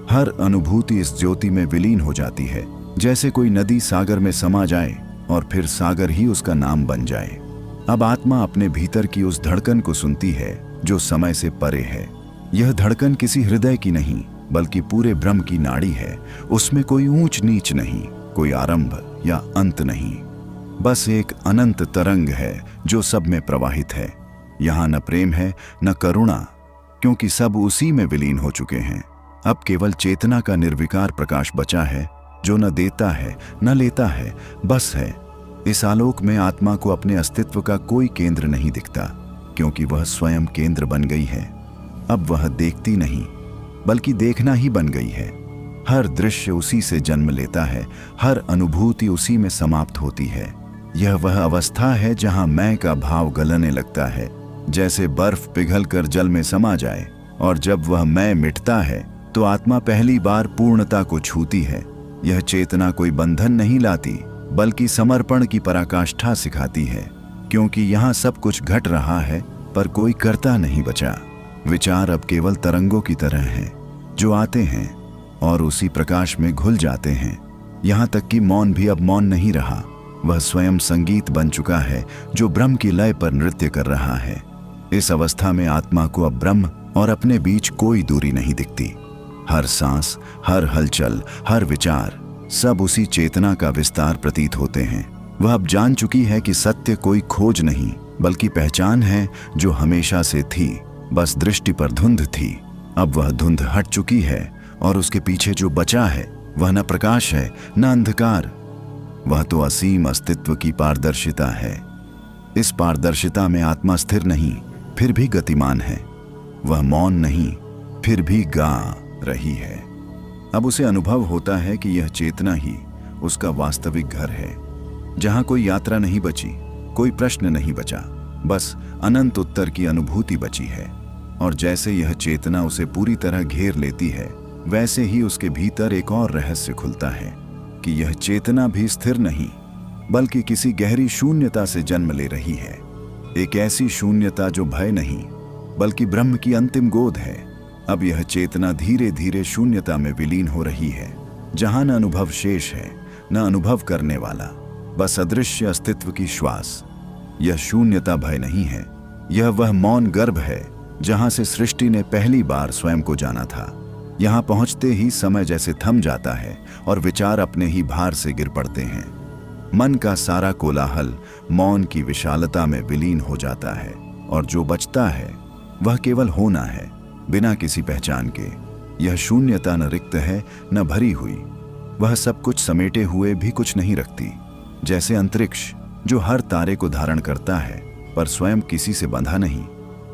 हर अनुभूति इस ज्योति में विलीन हो जाती है, जैसे कोई नदी सागर में समा जाए और फिर सागर ही उसका नाम बन जाए। अब आत्मा अपने भीतर की उस धड़कन को सुनती है जो समय से परे है। यह धड़कन किसी हृदय की नहीं, बल्कि पूरे ब्रह्म की नाड़ी है। उसमें कोई ऊंच नीच नहीं, कोई आरंभ या अंत नहीं, बस एक अनंत तरंग है जो सब में प्रवाहित है। यहाँ न प्रेम है न करुणा, क्योंकि सब उसी में विलीन हो चुके हैं। अब केवल चेतना का निर्विकार प्रकाश बचा है, जो न देता है न लेता है, बस है। इस आलोक में आत्मा को अपने अस्तित्व का कोई केंद्र नहीं दिखता, क्योंकि वह स्वयं केंद्र बन गई है। अब वह देखती नहीं, बल्कि देखना ही बन गई है। हर दृश्य उसी से जन्म लेता है, हर अनुभूति उसी में समाप्त होती है। यह वह अवस्था है जहां मैं का भाव गलने लगता है, जैसे बर्फ पिघलकर जल में समा जाए, और जब वह मैं मिटता है तो आत्मा पहली बार पूर्णता को छूती है। यह चेतना कोई बंधन नहीं लाती, बल्कि समर्पण की पराकाष्ठा सिखाती है, क्योंकि यहाँ सब कुछ घट रहा है पर कोई कर्ता नहीं बचा। विचार अब केवल तरंगों की तरह हैं, जो आते हैं और उसी प्रकाश में घुल जाते हैं। यहाँ तक कि मौन भी अब मौन नहीं रहा, वह स्वयं संगीत बन चुका है, जो ब्रह्म की लय पर नृत्य कर रहा है। इस अवस्था में आत्मा को अब ब्रह्म और अपने बीच कोई दूरी नहीं दिखती। हर सांस, हर हलचल, हर विचार, सब उसी चेतना का विस्तार प्रतीत होते हैं। वह अब जान चुकी है कि सत्य कोई खोज नहीं, बल्कि पहचान है जो हमेशा से थी, बस दृष्टि पर धुंध थी। अब वह धुंध हट चुकी है और उसके पीछे जो बचा है वह न प्रकाश है न अंधकार, वह तो असीम अस्तित्व की पारदर्शिता है। इस पारदर्शिता में आत्मा स्थिर नहीं, फिर भी गतिमान है। वह मौन नहीं, फिर भी गा रही है। अब उसे अनुभव होता है कि यह चेतना ही उसका वास्तविक घर है, जहां कोई यात्रा नहीं बची, कोई प्रश्न नहीं बचा, बस अनंत उत्तर की अनुभूति बची है। और जैसे यह चेतना उसे पूरी तरह घेर लेती है, वैसे ही उसके भीतर एक और रहस्य खुलता है कि यह चेतना भी स्थिर नहीं, बल्कि किसी गहरी शून्यता से जन्म ले रही है। एक ऐसी शून्यता जो भय नहीं, बल्कि ब्रह्म की अंतिम गोद है। अब यह चेतना धीरे धीरे शून्यता में विलीन हो रही है, जहां न अनुभव शेष है न अनुभव करने वाला, बस अदृश्य अस्तित्व की श्वास। यह शून्यता भय नहीं है, यह वह मौन गर्भ है जहां से सृष्टि ने पहली बार स्वयं को जाना था। यहां पहुंचते ही समय जैसे थम जाता है और विचार अपने ही भार से गिर पड़ते हैं। मन का सारा कोलाहल मौन की विशालता में विलीन हो जाता है, और जो बचता है वह केवल होना है, बिना किसी पहचान के। यह शून्यता न रिक्त है न भरी हुई, वह सब कुछ समेटे हुए भी कुछ नहीं रखती। जैसे अंतरिक्ष जो हर तारे को धारण करता है पर स्वयं किसी से बंधा नहीं,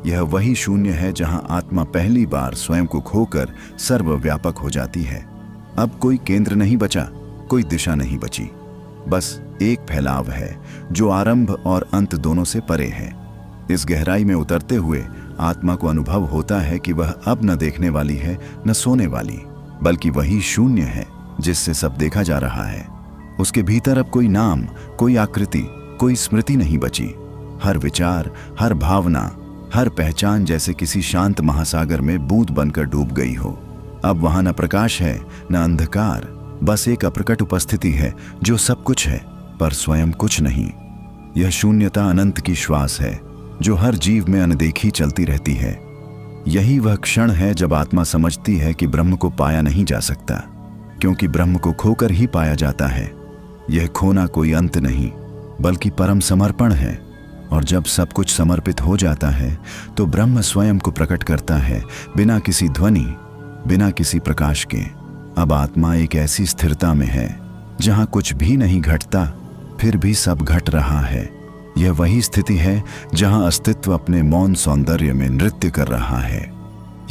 यह वही शून्य है जहां आत्मा पहली बार स्वयं को खोकर सर्वव्यापक हो जाती है। अब कोई केंद्र नहीं बचा, कोई दिशा नहीं बची, बस एक फैलाव है जो आरंभ और अंत दोनों से परे है। इस गहराई में उतरते हुए आत्मा को अनुभव होता है कि वह अब न देखने वाली है न सोने वाली, बल्कि वही शून्य है जिससे सब देखा जा रहा है। उसके भीतर अब कोई नाम, कोई आकृति, कोई स्मृति नहीं बची। हर विचार, हर भावना, हर पहचान जैसे किसी शांत महासागर में बूंद बनकर डूब गई हो। अब वहां न प्रकाश है न अंधकार, बस एक अप्रकट उपस्थिति है जो सब कुछ है पर स्वयं कुछ नहीं। यह शून्यता अनंत की श्वास है जो हर जीव में अनदेखी चलती रहती है। यही वह क्षण है जब आत्मा समझती है कि ब्रह्म को पाया नहीं जा सकता, क्योंकि ब्रह्म को खोकर ही पाया जाता है। यह खोना कोई अंत नहीं, बल्कि परम समर्पण है। और जब सब कुछ समर्पित हो जाता है तो ब्रह्म स्वयं को प्रकट करता है, बिना किसी ध्वनि, बिना किसी प्रकाश के। अब आत्मा एक ऐसी स्थिरता में है जहां कुछ भी नहीं घटता, फिर भी सब घट रहा है। यह वही स्थिति है जहां अस्तित्व अपने मौन सौंदर्य में नृत्य कर रहा है।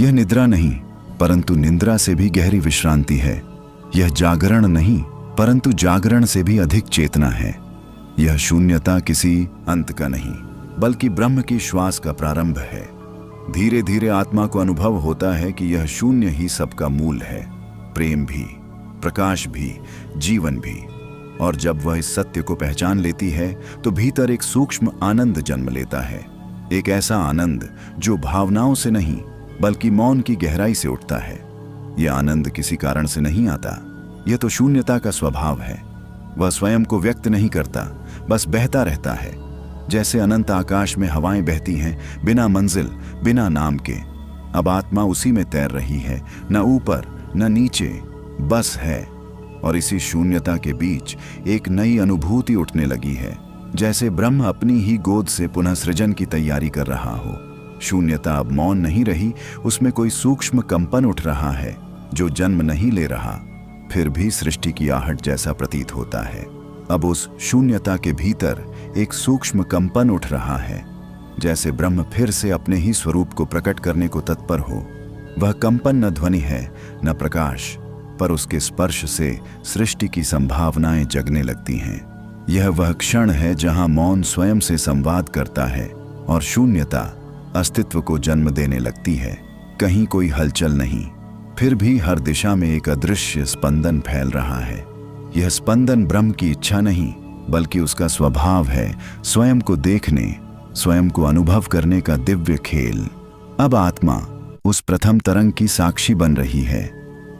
यह निद्रा नहीं, परंतु निद्रा से भी गहरी विश्रांति है। यह जागरण नहीं, परंतु जागरण से भी अधिक चेतना है। यह शून्यता किसी अंत का नहीं, बल्कि ब्रह्म की श्वास का प्रारंभ है। धीरे धीरे आत्मा को अनुभव होता है कि यह शून्य ही सबका मूल है, प्रेम भी, प्रकाश भी, जीवन भी। और जब वह इस सत्य को पहचान लेती है तो भीतर एक सूक्ष्म आनंद जन्म लेता है। एक ऐसा आनंद जो भावनाओं से नहीं, बल्कि मौन की गहराई से उठता है। यह आनंद किसी कारण से नहीं आता, यह तो शून्यता का स्वभाव है। वह स्वयं को व्यक्त नहीं करता, बस बहता रहता है। जैसे अनंत आकाश में हवाएं बहती हैं, बिना मंजिल, बिना नाम के। अब आत्मा उसी में तैर रही है, न ऊपर न नीचे, बस है। और इसी शून्यता के बीच एक नई अनुभूति उठने लगी है, जैसे ब्रह्म अपनी ही गोद से पुनः सृजन की तैयारी कर रहा हो। शून्यता अब मौन नहीं रही, उसमें कोई सूक्ष्म कंपन उठ रहा है जो जन्म नहीं ले रहा, फिर भी सृष्टि की आहट जैसा प्रतीत होता है। अब उस शून्यता के भीतर एक सूक्ष्म कंपन उठ रहा है, जैसे ब्रह्म फिर से अपने ही स्वरूप को प्रकट करने को तत्पर हो। वह कंपन न ध्वनि है न प्रकाश, पर उसके स्पर्श से सृष्टि की संभावनाएं जगने लगती हैं। यह वह क्षण है जहां मौन स्वयं से संवाद करता है और शून्यता अस्तित्व को जन्म देने लगती है। कहीं कोई हलचल नहीं, फिर भी हर दिशा में एक अदृश्य स्पंदन फैल रहा है। यह स्पंदन ब्रह्म की इच्छा नहीं, बल्कि उसका स्वभाव है, स्वयं को देखने, स्वयं को अनुभव करने का दिव्य खेल। अब आत्मा उस प्रथम तरंग की साक्षी बन रही है।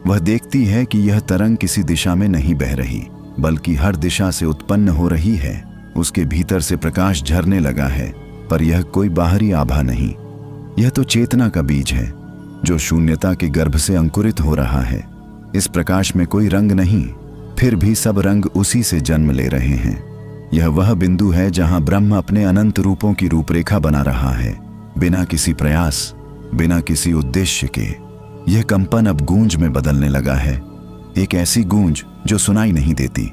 वह देखती है कि यह तरंग किसी दिशा में नहीं बह रही, बल्कि हर दिशा से उत्पन्न हो रही है। उसके भीतर से प्रकाश झरने लगा है, पर यह कोई बाहरी आभा नहीं, यह तो चेतना का बीज है जो शून्यता के गर्भ से अंकुरित हो रहा है। इस प्रकाश में कोई रंग नहीं, फिर भी सब रंग उसी से जन्म ले रहे हैं। यह वह बिंदु है जहां ब्रह्म अपने अनंत रूपों की रूपरेखा बना रहा है, बिना किसी प्रयास, बिना किसी उद्देश्य के। यह कंपन अब गूंज में बदलने लगा है, एक ऐसी गूंज जो सुनाई नहीं देती,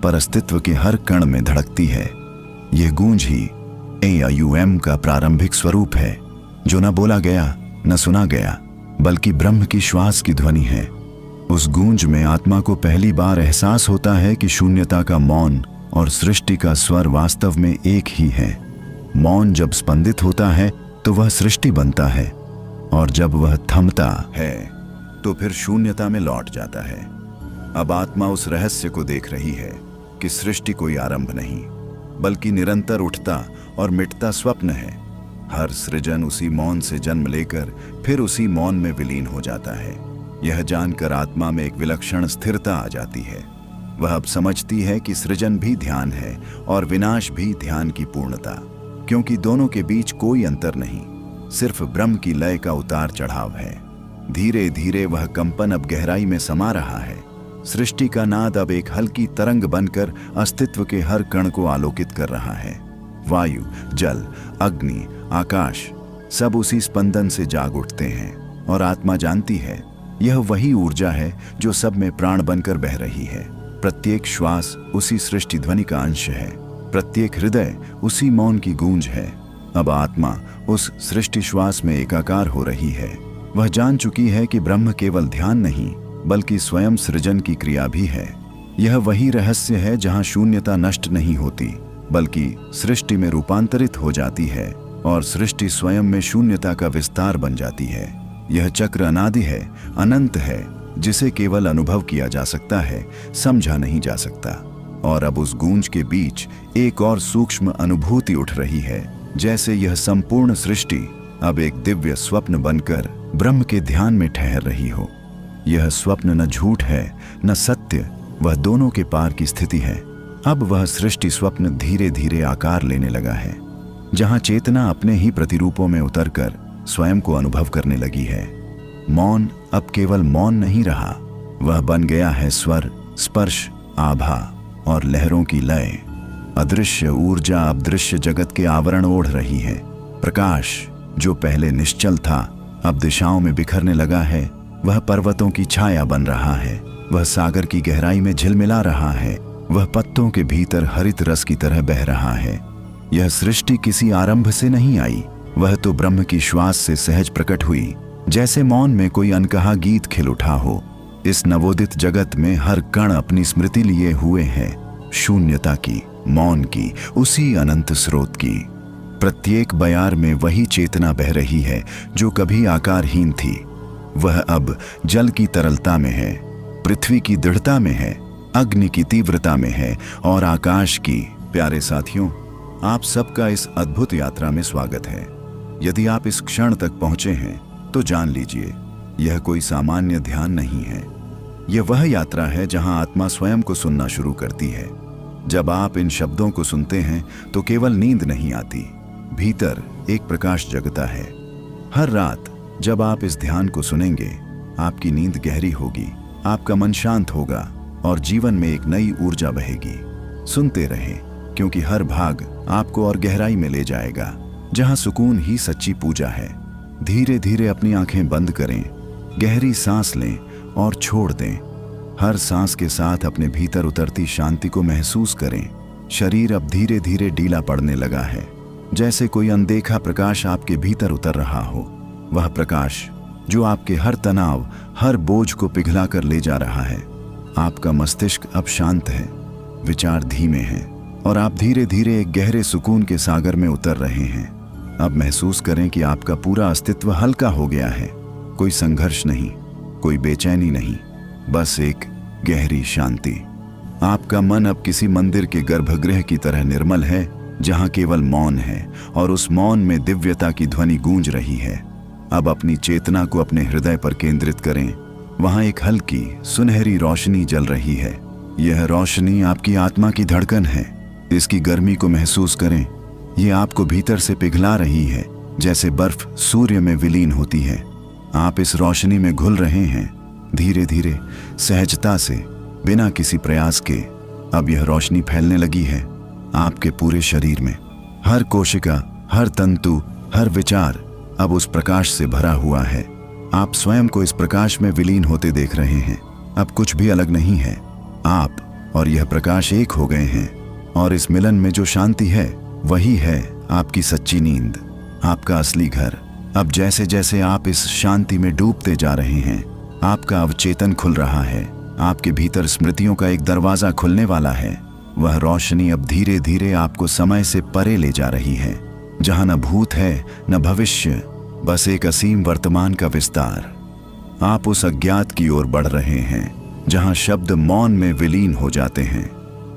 पर अस्तित्व के हर कण में धड़कती है। यह गूंज ही AUM का प्रारंभिक स्वरूप है, जो न बोला गया न सुना गया, बल्कि ब्रह्म की श्वास की ध्वनि है। उस गूंज में आत्मा को पहली बार एहसास होता है कि शून्यता का मौन और सृष्टि का स्वर वास्तव में एक ही है। मौन जब स्पंदित होता है तो वह सृष्टि बनता है, और जब वह थमता है तो फिर शून्यता में लौट जाता है। अब आत्मा उस रहस्य को देख रही है कि सृष्टि कोई आरंभ नहीं, बल्कि निरंतर उठता और मिटता स्वप्न है। हर सृजन उसी मौन से जन्म लेकर फिर उसी मौन में विलीन हो जाता है। यह जानकर आत्मा में एक विलक्षण स्थिरता आ जाती है। वह अब समझती है कि सृजन भी ध्यान है और विनाश भी ध्यान की पूर्णता, क्योंकि दोनों के बीच कोई अंतर नहीं, सिर्फ ब्रह्म की लय का उतार चढ़ाव है। धीरे धीरे वह कंपन अब गहराई में समा रहा है। सृष्टि का नाद अब एक हल्की तरंग बनकर अस्तित्व के हर कण को आलोकित कर रहा है। वायु, जल, अग्नि, आकाश सब उसी स्पंदन से जाग उठते हैं, और आत्मा जानती है यह वही ऊर्जा है जो सब में प्राण बनकर बह रही है। प्रत्येक श्वास उसी सृष्टि ध्वनि का अंश है, प्रत्येक हृदय उसी मौन की गूंज है। अब आत्मा उस सृष्टि श्वास में एकाकार हो रही है। वह जान चुकी है कि ब्रह्म केवल ध्यान नहीं, बल्कि स्वयं सृजन की क्रिया भी है। यह वही रहस्य है जहां शून्यता नष्ट नहीं होती, बल्कि सृष्टि में रूपांतरित हो जाती है, और सृष्टि स्वयं में शून्यता का विस्तार बन जाती है। यह चक्र अनादि है, अनंत है, जिसे केवल अनुभव किया जा सकता है, समझा नहीं जा सकता। और अब उस गूंज के बीच एक और सूक्ष्म अनुभूति उठ रही है, जैसे यह संपूर्ण सृष्टि अब एक दिव्य स्वप्न बनकर ब्रह्म के ध्यान में ठहर रही हो। यह स्वप्न न झूठ है न सत्य, वह दोनों के पार की स्थिति है। अब वह सृष्टि स्वप्न धीरे धीरे आकार लेने लगा है, जहां चेतना अपने ही प्रतिरूपों में उतरकर स्वयं को अनुभव करने लगी है। मौन अब केवल मौन नहीं रहा, वह बन गया है स्वर, स्पर्श, आभा और लहरों की लय। अदृश्य ऊर्जा अब दृश्य जगत के आवरण ओढ़ रही है। प्रकाश जो पहले निश्चल था अब दिशाओं में बिखरने लगा है। वह पर्वतों की छाया बन रहा है, वह सागर की गहराई में झिलमिला रहा है, वह पत्तों के भीतर हरित रस की तरह बह रहा है। यह सृष्टि किसी आरंभ से नहीं आई, वह तो ब्रह्म की श्वास से सहज प्रकट हुई, जैसे मौन में कोई अनकहा गीत खिल उठा हो। इस नवोदित जगत में हर कण अपनी स्मृति लिए हुए है, शून्यता की, मौन की, उसी अनंत स्रोत की। प्रत्येक बयार में वही चेतना बह रही है जो कभी आकारहीन थी। वह अब जल की तरलता में है, पृथ्वी की दृढ़ता में है, अग्नि की तीव्रता में है और आकाश की। प्यारे साथियों, आप सबका इस अद्भुत यात्रा में स्वागत है। यदि आप इस क्षण तक पहुंचे हैं तो जान लीजिए यह कोई सामान्य ध्यान नहीं है। यह वह यात्रा है जहां आत्मा स्वयं को सुनना शुरू करती है। जब आप इन शब्दों को सुनते हैं तो केवल नींद नहीं आती, भीतर एक प्रकाश जगता है। हर रात जब आप इस ध्यान को सुनेंगे, आपकी नींद गहरी होगी, आपका मन शांत होगा और जीवन में एक नई ऊर्जा बहेगी। सुनते रहें, क्योंकि हर भाग आपको और गहराई में ले जाएगा, जहां सुकून ही सच्ची पूजा है। धीरे धीरे अपनी आंखें बंद करें, गहरी सांस लें और छोड़ दें। हर सांस के साथ अपने भीतर उतरती शांति को महसूस करें। शरीर अब धीरे धीरे ढीला पड़ने लगा है, जैसे कोई अनदेखा प्रकाश आपके भीतर उतर रहा हो। वह प्रकाश जो आपके हर तनाव, हर बोझ को पिघला कर ले जा रहा है। आपका मस्तिष्क अब शांत है, विचार धीमे हैं और आप धीरे धीरे एक गहरे सुकून के सागर में उतर रहे हैं। अब महसूस करें कि आपका पूरा अस्तित्व हल्का हो गया है। कोई संघर्ष नहीं, कोई बेचैनी नहीं, बस एक गहरी शांति। आपका मन अब किसी मंदिर के गर्भगृह की तरह निर्मल है, जहां केवल मौन है और उस मौन में दिव्यता की ध्वनि गूंज रही है। अब अपनी चेतना को अपने हृदय पर केंद्रित करें। वहां एक हल्की सुनहरी रोशनी जल रही है। यह रोशनी आपकी आत्मा की धड़कन है। इसकी गर्मी को महसूस करें। ये आपको भीतर से पिघला रही है, जैसे बर्फ सूर्य में विलीन होती है। आप इस रोशनी में घुल रहे हैं, धीरे धीरे, सहजता से, बिना किसी प्रयास के। अब यह रोशनी फैलने लगी है आपके पूरे शरीर में। हर कोशिका, हर तंतु, हर विचार अब उस प्रकाश से भरा हुआ है। आप स्वयं को इस प्रकाश में विलीन होते देख रहे हैं। अब कुछ भी अलग नहीं है। आप और यह प्रकाश एक हो गए हैं, और इस मिलन में जो शांति है वही है आपकी सच्ची नींद, आपका असली घर। अब जैसे जैसे आप इस शांति में डूबते जा रहे हैं, आपका अवचेतन खुल रहा है। आपके भीतर स्मृतियों का एक दरवाजा खुलने वाला है। वह रोशनी अब धीरे धीरे आपको समय से परे ले जा रही है, जहां न भूत है न भविष्य, बस एक असीम वर्तमान का विस्तार। आप उस अज्ञात की ओर बढ़ रहे हैं, जहां शब्द मौन में विलीन हो जाते हैं।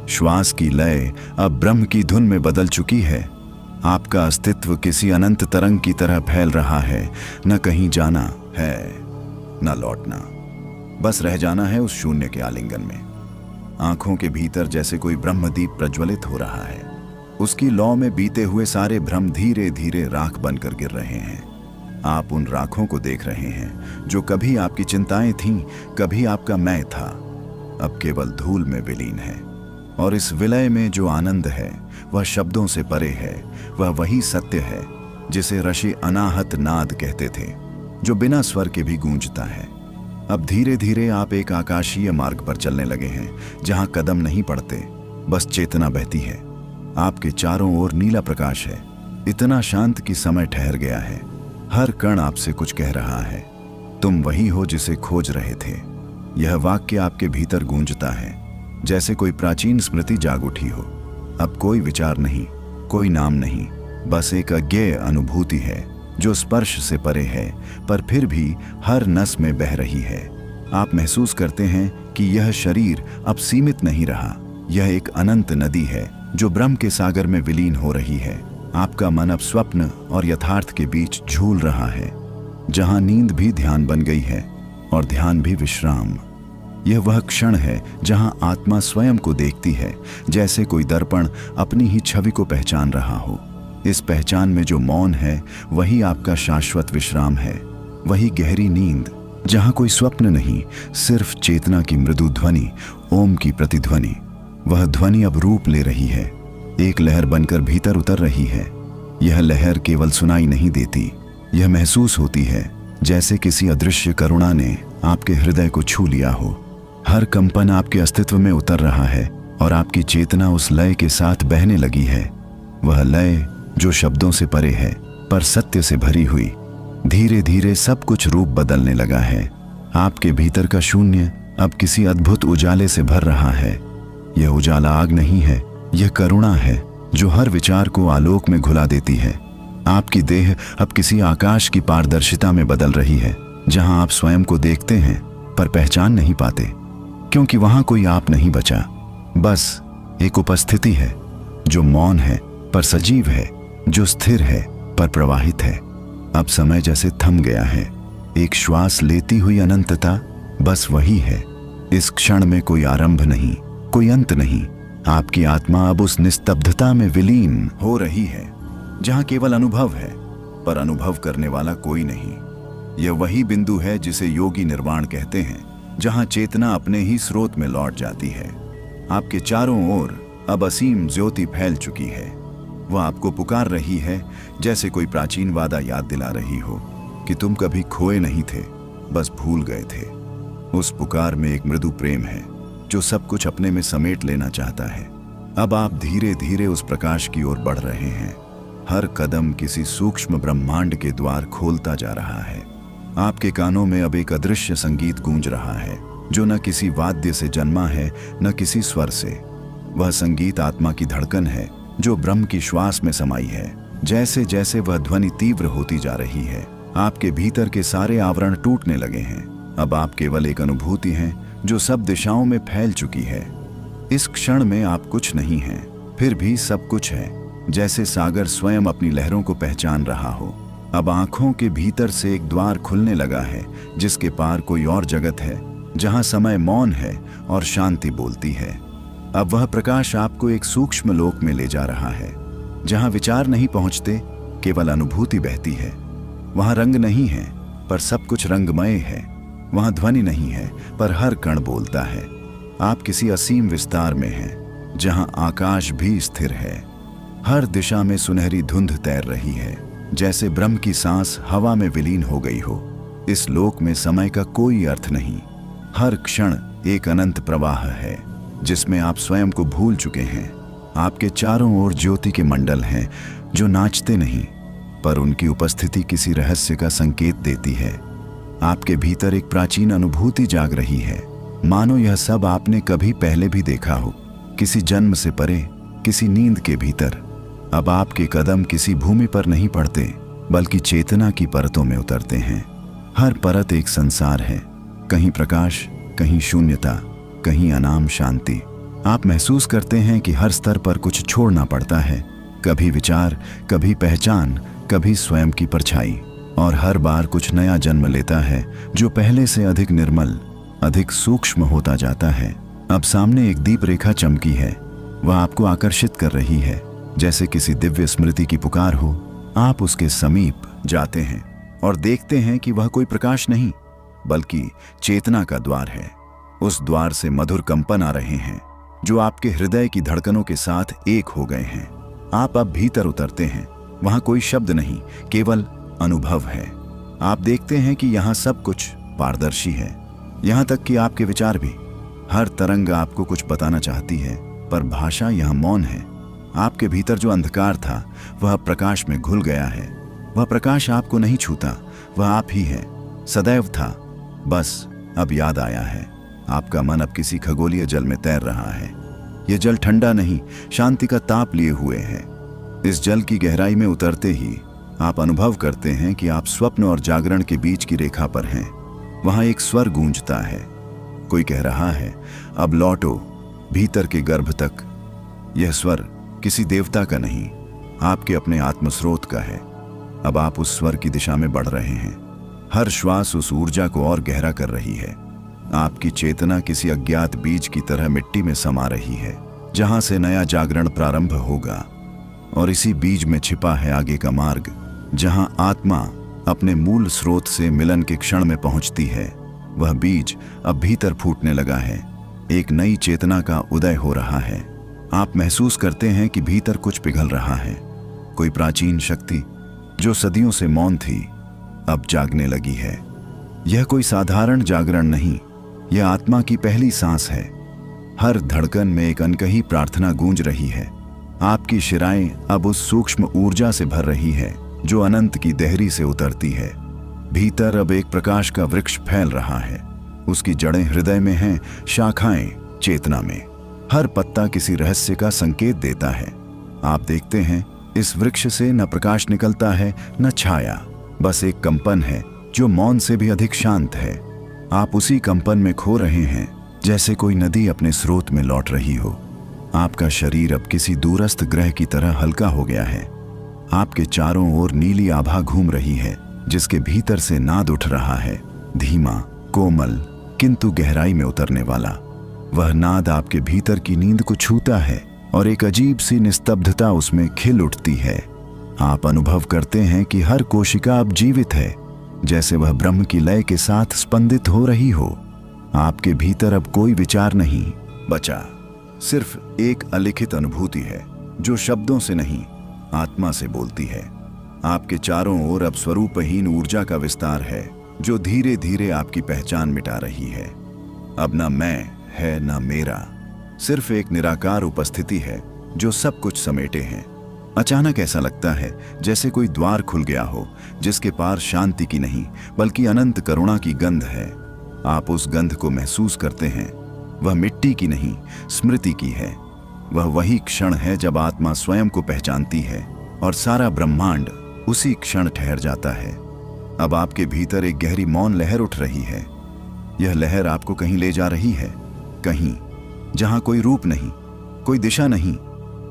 श्वास की लय अब ब्रह्म की धुन में बदल चुकी है। आपका अस्तित्व किसी अनंत तरंग की तरह फैल रहा है। न कहीं जाना है, न लौटना, बस रह जाना है उस शून्य के आलिंगन में। आंखों के भीतर जैसे कोई ब्रह्मदीप प्रज्वलित हो रहा है। उसकी लौ में बीते हुए सारे भ्रम धीरे धीरे राख बनकर गिर रहे हैं। आप उन राखों को देख रहे हैं जो कभी आपकी चिंताएं थीं, कभी आपका मैं था, अब केवल धूल में विलीन है। और इस विलय में जो आनंद है वह शब्दों से परे है। वह वही सत्य है जिसे ऋषि अनाहत नाद कहते थे, जो बिना स्वर के भी गूंजता है। अब धीरे धीरे आप एक आकाशीय मार्ग पर चलने लगे हैं, जहां कदम नहीं पड़ते, बस चेतना बहती है। आपके चारों ओर नीला प्रकाश है, इतना शांत कि समय ठहर गया है। हर कण आपसे कुछ कह रहा है, तुम वही हो जिसे खोज रहे थे। यह वाक्य आपके भीतर गूंजता है, जैसे कोई प्राचीन स्मृति जाग उठी हो। अब कोई विचार नहीं, कोई नाम नहीं, बस एक अज्ञेय अनुभूति है जो स्पर्श से परे है, पर फिर भी हर नस में बह रही है। आप महसूस करते हैं कि यह शरीर अब सीमित नहीं रहा। यह एक अनंत नदी है जो ब्रह्म के सागर में विलीन हो रही है। आपका मन अब स्वप्न और यथार्थ के बीच झूल रहा है, जहां नींद भी ध्यान बन गई है और ध्यान भी विश्राम। यह वह क्षण है जहां आत्मा स्वयं को देखती है, जैसे कोई दर्पण अपनी ही छवि को पहचान रहा हो। इस पहचान में जो मौन है वही आपका शाश्वत विश्राम है, वही गहरी नींद जहां कोई स्वप्न नहीं, सिर्फ चेतना की मृदु ध्वनि, ओम की प्रतिध्वनि। वह ध्वनि अब रूप ले रही है, एक लहर बनकर भीतर उतर रही है। यह लहर केवल सुनाई नहीं देती, यह महसूस होती है, जैसे किसी अदृश्य करुणा ने आपके हृदय को छू लिया हो। हर कंपन आपके अस्तित्व में उतर रहा है और आपकी चेतना उस लय के साथ बहने लगी है। वह लय जो शब्दों से परे है, पर सत्य से भरी हुई। धीरे धीरे सब कुछ रूप बदलने लगा है। आपके भीतर का शून्य अब किसी अद्भुत उजाले से भर रहा है। यह उजाला आग नहीं है, यह करुणा है जो हर विचार को आलोक में घुला देती है। आपकी देह अब किसी आकाश की पारदर्शिता में बदल रही है, जहां आप स्वयं को देखते हैं पर पहचान नहीं पाते, क्योंकि वहां कोई आप नहीं बचा। बस एक उपस्थिति है जो मौन है पर सजीव है, जो स्थिर है पर प्रवाहित है। अब समय जैसे थम गया है, एक श्वास लेती हुई अनंतता बस वही है। इस क्षण में कोई आरंभ नहीं, कोई अंत नहीं। आपकी आत्मा अब उस निस्तब्धता में विलीन हो रही है जहां केवल अनुभव है, पर अनुभव करने वाला कोई नहीं। यह वही बिंदु है जिसे योगी निर्वाण कहते हैं, जहां चेतना अपने ही स्रोत में लौट जाती है। आपके चारों ओर अब असीम ज्योति फैल चुकी है। वह आपको पुकार रही है, जैसे कोई प्राचीन वादा याद दिला रही हो कि तुम कभी खोए नहीं थे, बस भूल गए थे। उस पुकार में एक मृदु प्रेम है जो सब कुछ अपने में समेट लेना चाहता है। अब आप धीरे धीरे उस प्रकाश की ओर बढ़ रहे हैं। हर कदम किसी सूक्ष्म ब्रह्मांड के द्वार खोलता जा रहा है। आपके कानों में अब एक अदृश्य संगीत गूंज रहा है, जो न किसी वाद्य से जन्मा है, न किसी स्वर से। वह संगीत आत्मा की धड़कन है, जो ब्रह्म की श्वास में समाई है। जैसे जैसे वह ध्वनि तीव्र होती जा रही है, आपके भीतर के सारे आवरण टूटने लगे हैं। अब आप केवल एक अनुभूति हैं, जो सब दिशाओं में फैल चुकी है। इस क्षण में आप कुछ नहीं हैं, फिर भी सब कुछ है, जैसे सागर स्वयं अपनी लहरों को पहचान रहा हो। अब आंखों के भीतर से एक द्वार खुलने लगा है, जिसके पार कोई और जगत है, जहां समय मौन है और शांति बोलती है। अब वह प्रकाश आपको एक सूक्ष्म लोक में ले जा रहा है, जहां विचार नहीं पहुंचते, केवल अनुभूति बहती है। वहां रंग नहीं है, पर सब कुछ रंगमय है। वहां ध्वनि नहीं है, पर हर कण बोलता है। आप किसी असीम विस्तार में हैं, जहां आकाश भी स्थिर है। हर दिशा में सुनहरी धुंध तैर रही है, जैसे ब्रह्म की सांस हवा में विलीन हो गई हो। इस लोक में समय का कोई अर्थ नहीं। हर क्षण एक अनंत प्रवाह है, जिसमें आप स्वयं को भूल चुके हैं। आपके चारों ओर ज्योति के मंडल हैं, जो नाचते नहीं, पर उनकी उपस्थिति किसी रहस्य का संकेत देती है। आपके भीतर एक प्राचीन अनुभूति जाग रही है, मानो यह सब आपने कभी पहले भी देखा हो, किसी जन्म से परे, किसी नींद के भीतर। अब आपके कदम किसी भूमि पर नहीं पड़ते, बल्कि चेतना की परतों में उतरते हैं। हर परत एक संसार है, कहीं प्रकाश, कहीं शून्यता, कहीं अनाम शांति। आप महसूस करते हैं कि हर स्तर पर कुछ छोड़ना पड़ता है, कभी विचार, कभी पहचान, कभी स्वयं की परछाई। और हर बार कुछ नया जन्म लेता है, जो पहले से अधिक निर्मल, अधिक सूक्ष्म होता जाता है। अब सामने एक दीप रेखा चमकी है, वह आपको आकर्षित कर रही है, जैसे किसी दिव्य स्मृति की पुकार हो। आप उसके समीप जाते हैं और देखते हैं कि वह कोई प्रकाश नहीं, बल्कि चेतना का द्वार है। उस द्वार से मधुर कंपन आ रहे हैं, जो आपके हृदय की धड़कनों के साथ एक हो गए हैं। आप अब भीतर उतरते हैं। वहां कोई शब्द नहीं, केवल अनुभव है। आप देखते हैं कि यहाँ सब कुछ पारदर्शी है, यहाँ तक कि आपके विचार भी। हर तरंग आपको कुछ बताना चाहती है, पर भाषा यहाँ मौन है। आपके भीतर जो अंधकार था, वह प्रकाश में घुल गया है। वह प्रकाश आपको नहीं छूता, वह आप ही है, सदैव था। बस अब याद आया है। आपका मन अब किसी खगोलीय जल में तैर रहा है। यह जल ठंडा नहीं, शांति का ताप लिए हुए है। इस जल की गहराई में उतरते ही आप अनुभव करते हैं कि आप स्वप्न और जागरण के बीच की रेखा पर हैं। वहां एक स्वर गूंजता है, कोई कह रहा है, अब लौटो भीतर के गर्भ तक। यह स्वर किसी देवता का नहीं, आपके अपने आत्मस्रोत का है। अब आप उस स्वर की दिशा में बढ़ रहे हैं। हर श्वास उस ऊर्जा को और गहरा कर रही है। आपकी चेतना किसी अज्ञात बीज की तरह मिट्टी में समा रही है, जहां से नया जागरण प्रारंभ होगा। और इसी बीज में छिपा है आगे का मार्ग, जहां आत्मा अपने मूल स्रोत से मिलन के क्षण में पहुंचती है। वह बीज अब भीतर फूटने लगा है। एक नई चेतना का उदय हो रहा है। आप महसूस करते हैं कि भीतर कुछ पिघल रहा है। कोई प्राचीन शक्ति जो सदियों से मौन थी, अब जागने लगी है। यह कोई साधारण जागरण नहीं, यह आत्मा की पहली सांस है। हर धड़कन में एक अनकही प्रार्थना गूंज रही है। आपकी शिराएं अब उस सूक्ष्म ऊर्जा से भर रही है, जो अनंत की देहरी से उतरती है। भीतर अब एक प्रकाश का वृक्ष फैल रहा है। उसकी जड़ें हृदय में हैं, शाखाएं चेतना में। हर पत्ता किसी रहस्य का संकेत देता है। आप देखते हैं, इस वृक्ष से न प्रकाश निकलता है, न छाया, बस एक कंपन है जो मौन से भी अधिक शांत है। आप उसी कंपन में खो रहे हैं, जैसे कोई नदी अपने स्रोत में लौट रही हो। आपका शरीर अब किसी दूरस्थ ग्रह की तरह हल्का हो गया है। आपके चारों ओर नीली आभा घूम रही है, जिसके भीतर से नाद उठ रहा है, धीमा, कोमल, किंतु गहराई में उतरने वाला। वह नाद आपके भीतर की नींद को छूता है और एक अजीब सी निस्तब्धता उसमें खिल उठती है। आप अनुभव करते हैं कि हर कोशिका अब जीवित है, जैसे वह ब्रह्म की लय के साथ स्पंदित हो रही हो। आपके भीतर अब कोई विचार नहीं बचा, सिर्फ एक अलिखित अनुभूति है जो शब्दों से नहीं, आत्मा से बोलती है। आपके चारों ओर अब स्वरूपहीन ऊर्जा का विस्तार है जो धीरे धीरे आपकी पहचान मिटा रही है। अब ना मैं है ना मेरा, सिर्फ एक निराकार उपस्थिति है जो सब कुछ समेटे हैं। अचानक ऐसा लगता है जैसे कोई द्वार खुल गया हो जिसके पार शांति की नहीं बल्कि अनंत करुणा की गंध है। आप उस गंध को महसूस करते हैं। वह मिट्टी की नहीं, स्मृति की है। वह वही क्षण है जब आत्मा स्वयं को पहचानती है और सारा ब्रह्मांड उसी क्षण ठहर जाता है। अब आपके भीतर एक गहरी मौन लहर उठ रही है। यह लहर आपको कहीं ले जा रही है, कहीं जहां कोई रूप नहीं, कोई दिशा नहीं,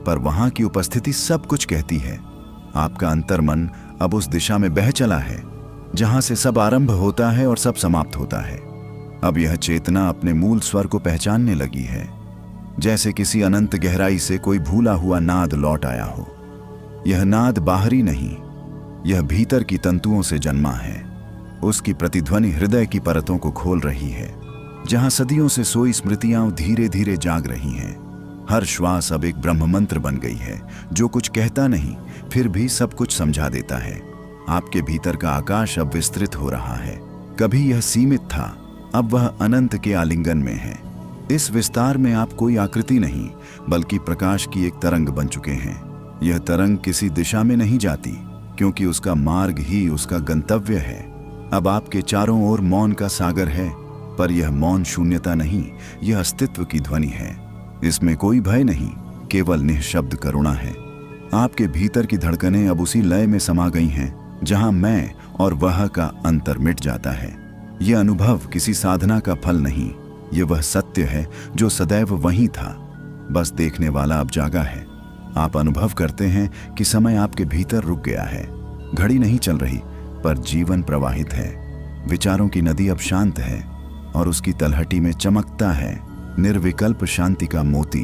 पर वहां की उपस्थिति सब कुछ कहती है। आपका अंतर्मन अब उस दिशा में बह चला है जहां से सब आरंभ होता है और सब समाप्त होता है। अब यह चेतना अपने मूल स्वर को पहचानने लगी है, जैसे किसी अनंत गहराई से कोई भूला हुआ नाद लौट आया हो। यह नाद बाहरी नहीं, यह भीतर की तंतुओं से जन्मा है। उसकी प्रतिध्वनि हृदय की परतों को खोल रही है, जहां सदियों से सोई स्मृतियां धीरे धीरे जाग रही हैं। हर श्वास अब एक ब्रह्म मंत्र बन गई है जो कुछ कहता नहीं फिर भी सब कुछ समझा देता है। आपके भीतर का आकाश अब विस्तृत हो रहा है। कभी यह सीमित था, अब वह अनंत के आलिंगन में है। इस विस्तार में आप कोई आकृति नहीं बल्कि प्रकाश की एक तरंग बन चुके हैं। यह तरंग किसी दिशा में नहीं जाती क्योंकि उसका मार्ग ही उसका गंतव्य है। अब आपके चारों ओर मौन का सागर है, पर यह मौन शून्यता नहीं, यह अस्तित्व की ध्वनि है। इसमें कोई भय नहीं, केवल निःशब्द करुणा है। आपके भीतर की धड़कनें अब उसी लय में समा गई हैं जहां मैं और वह का अंतर मिट जाता है। यह अनुभव किसी साधना का फल नहीं, यह वह सत्य है जो सदैव वहीं था, बस देखने वाला अब जागा है। आप अनुभव करते हैं कि समय आपके भीतर रुक गया है। घड़ी नहीं चल रही, पर जीवन प्रवाहित है। विचारों की नदी अब शांत है और उसकी तलहटी में चमकता है निर्विकल्प शांति का मोती।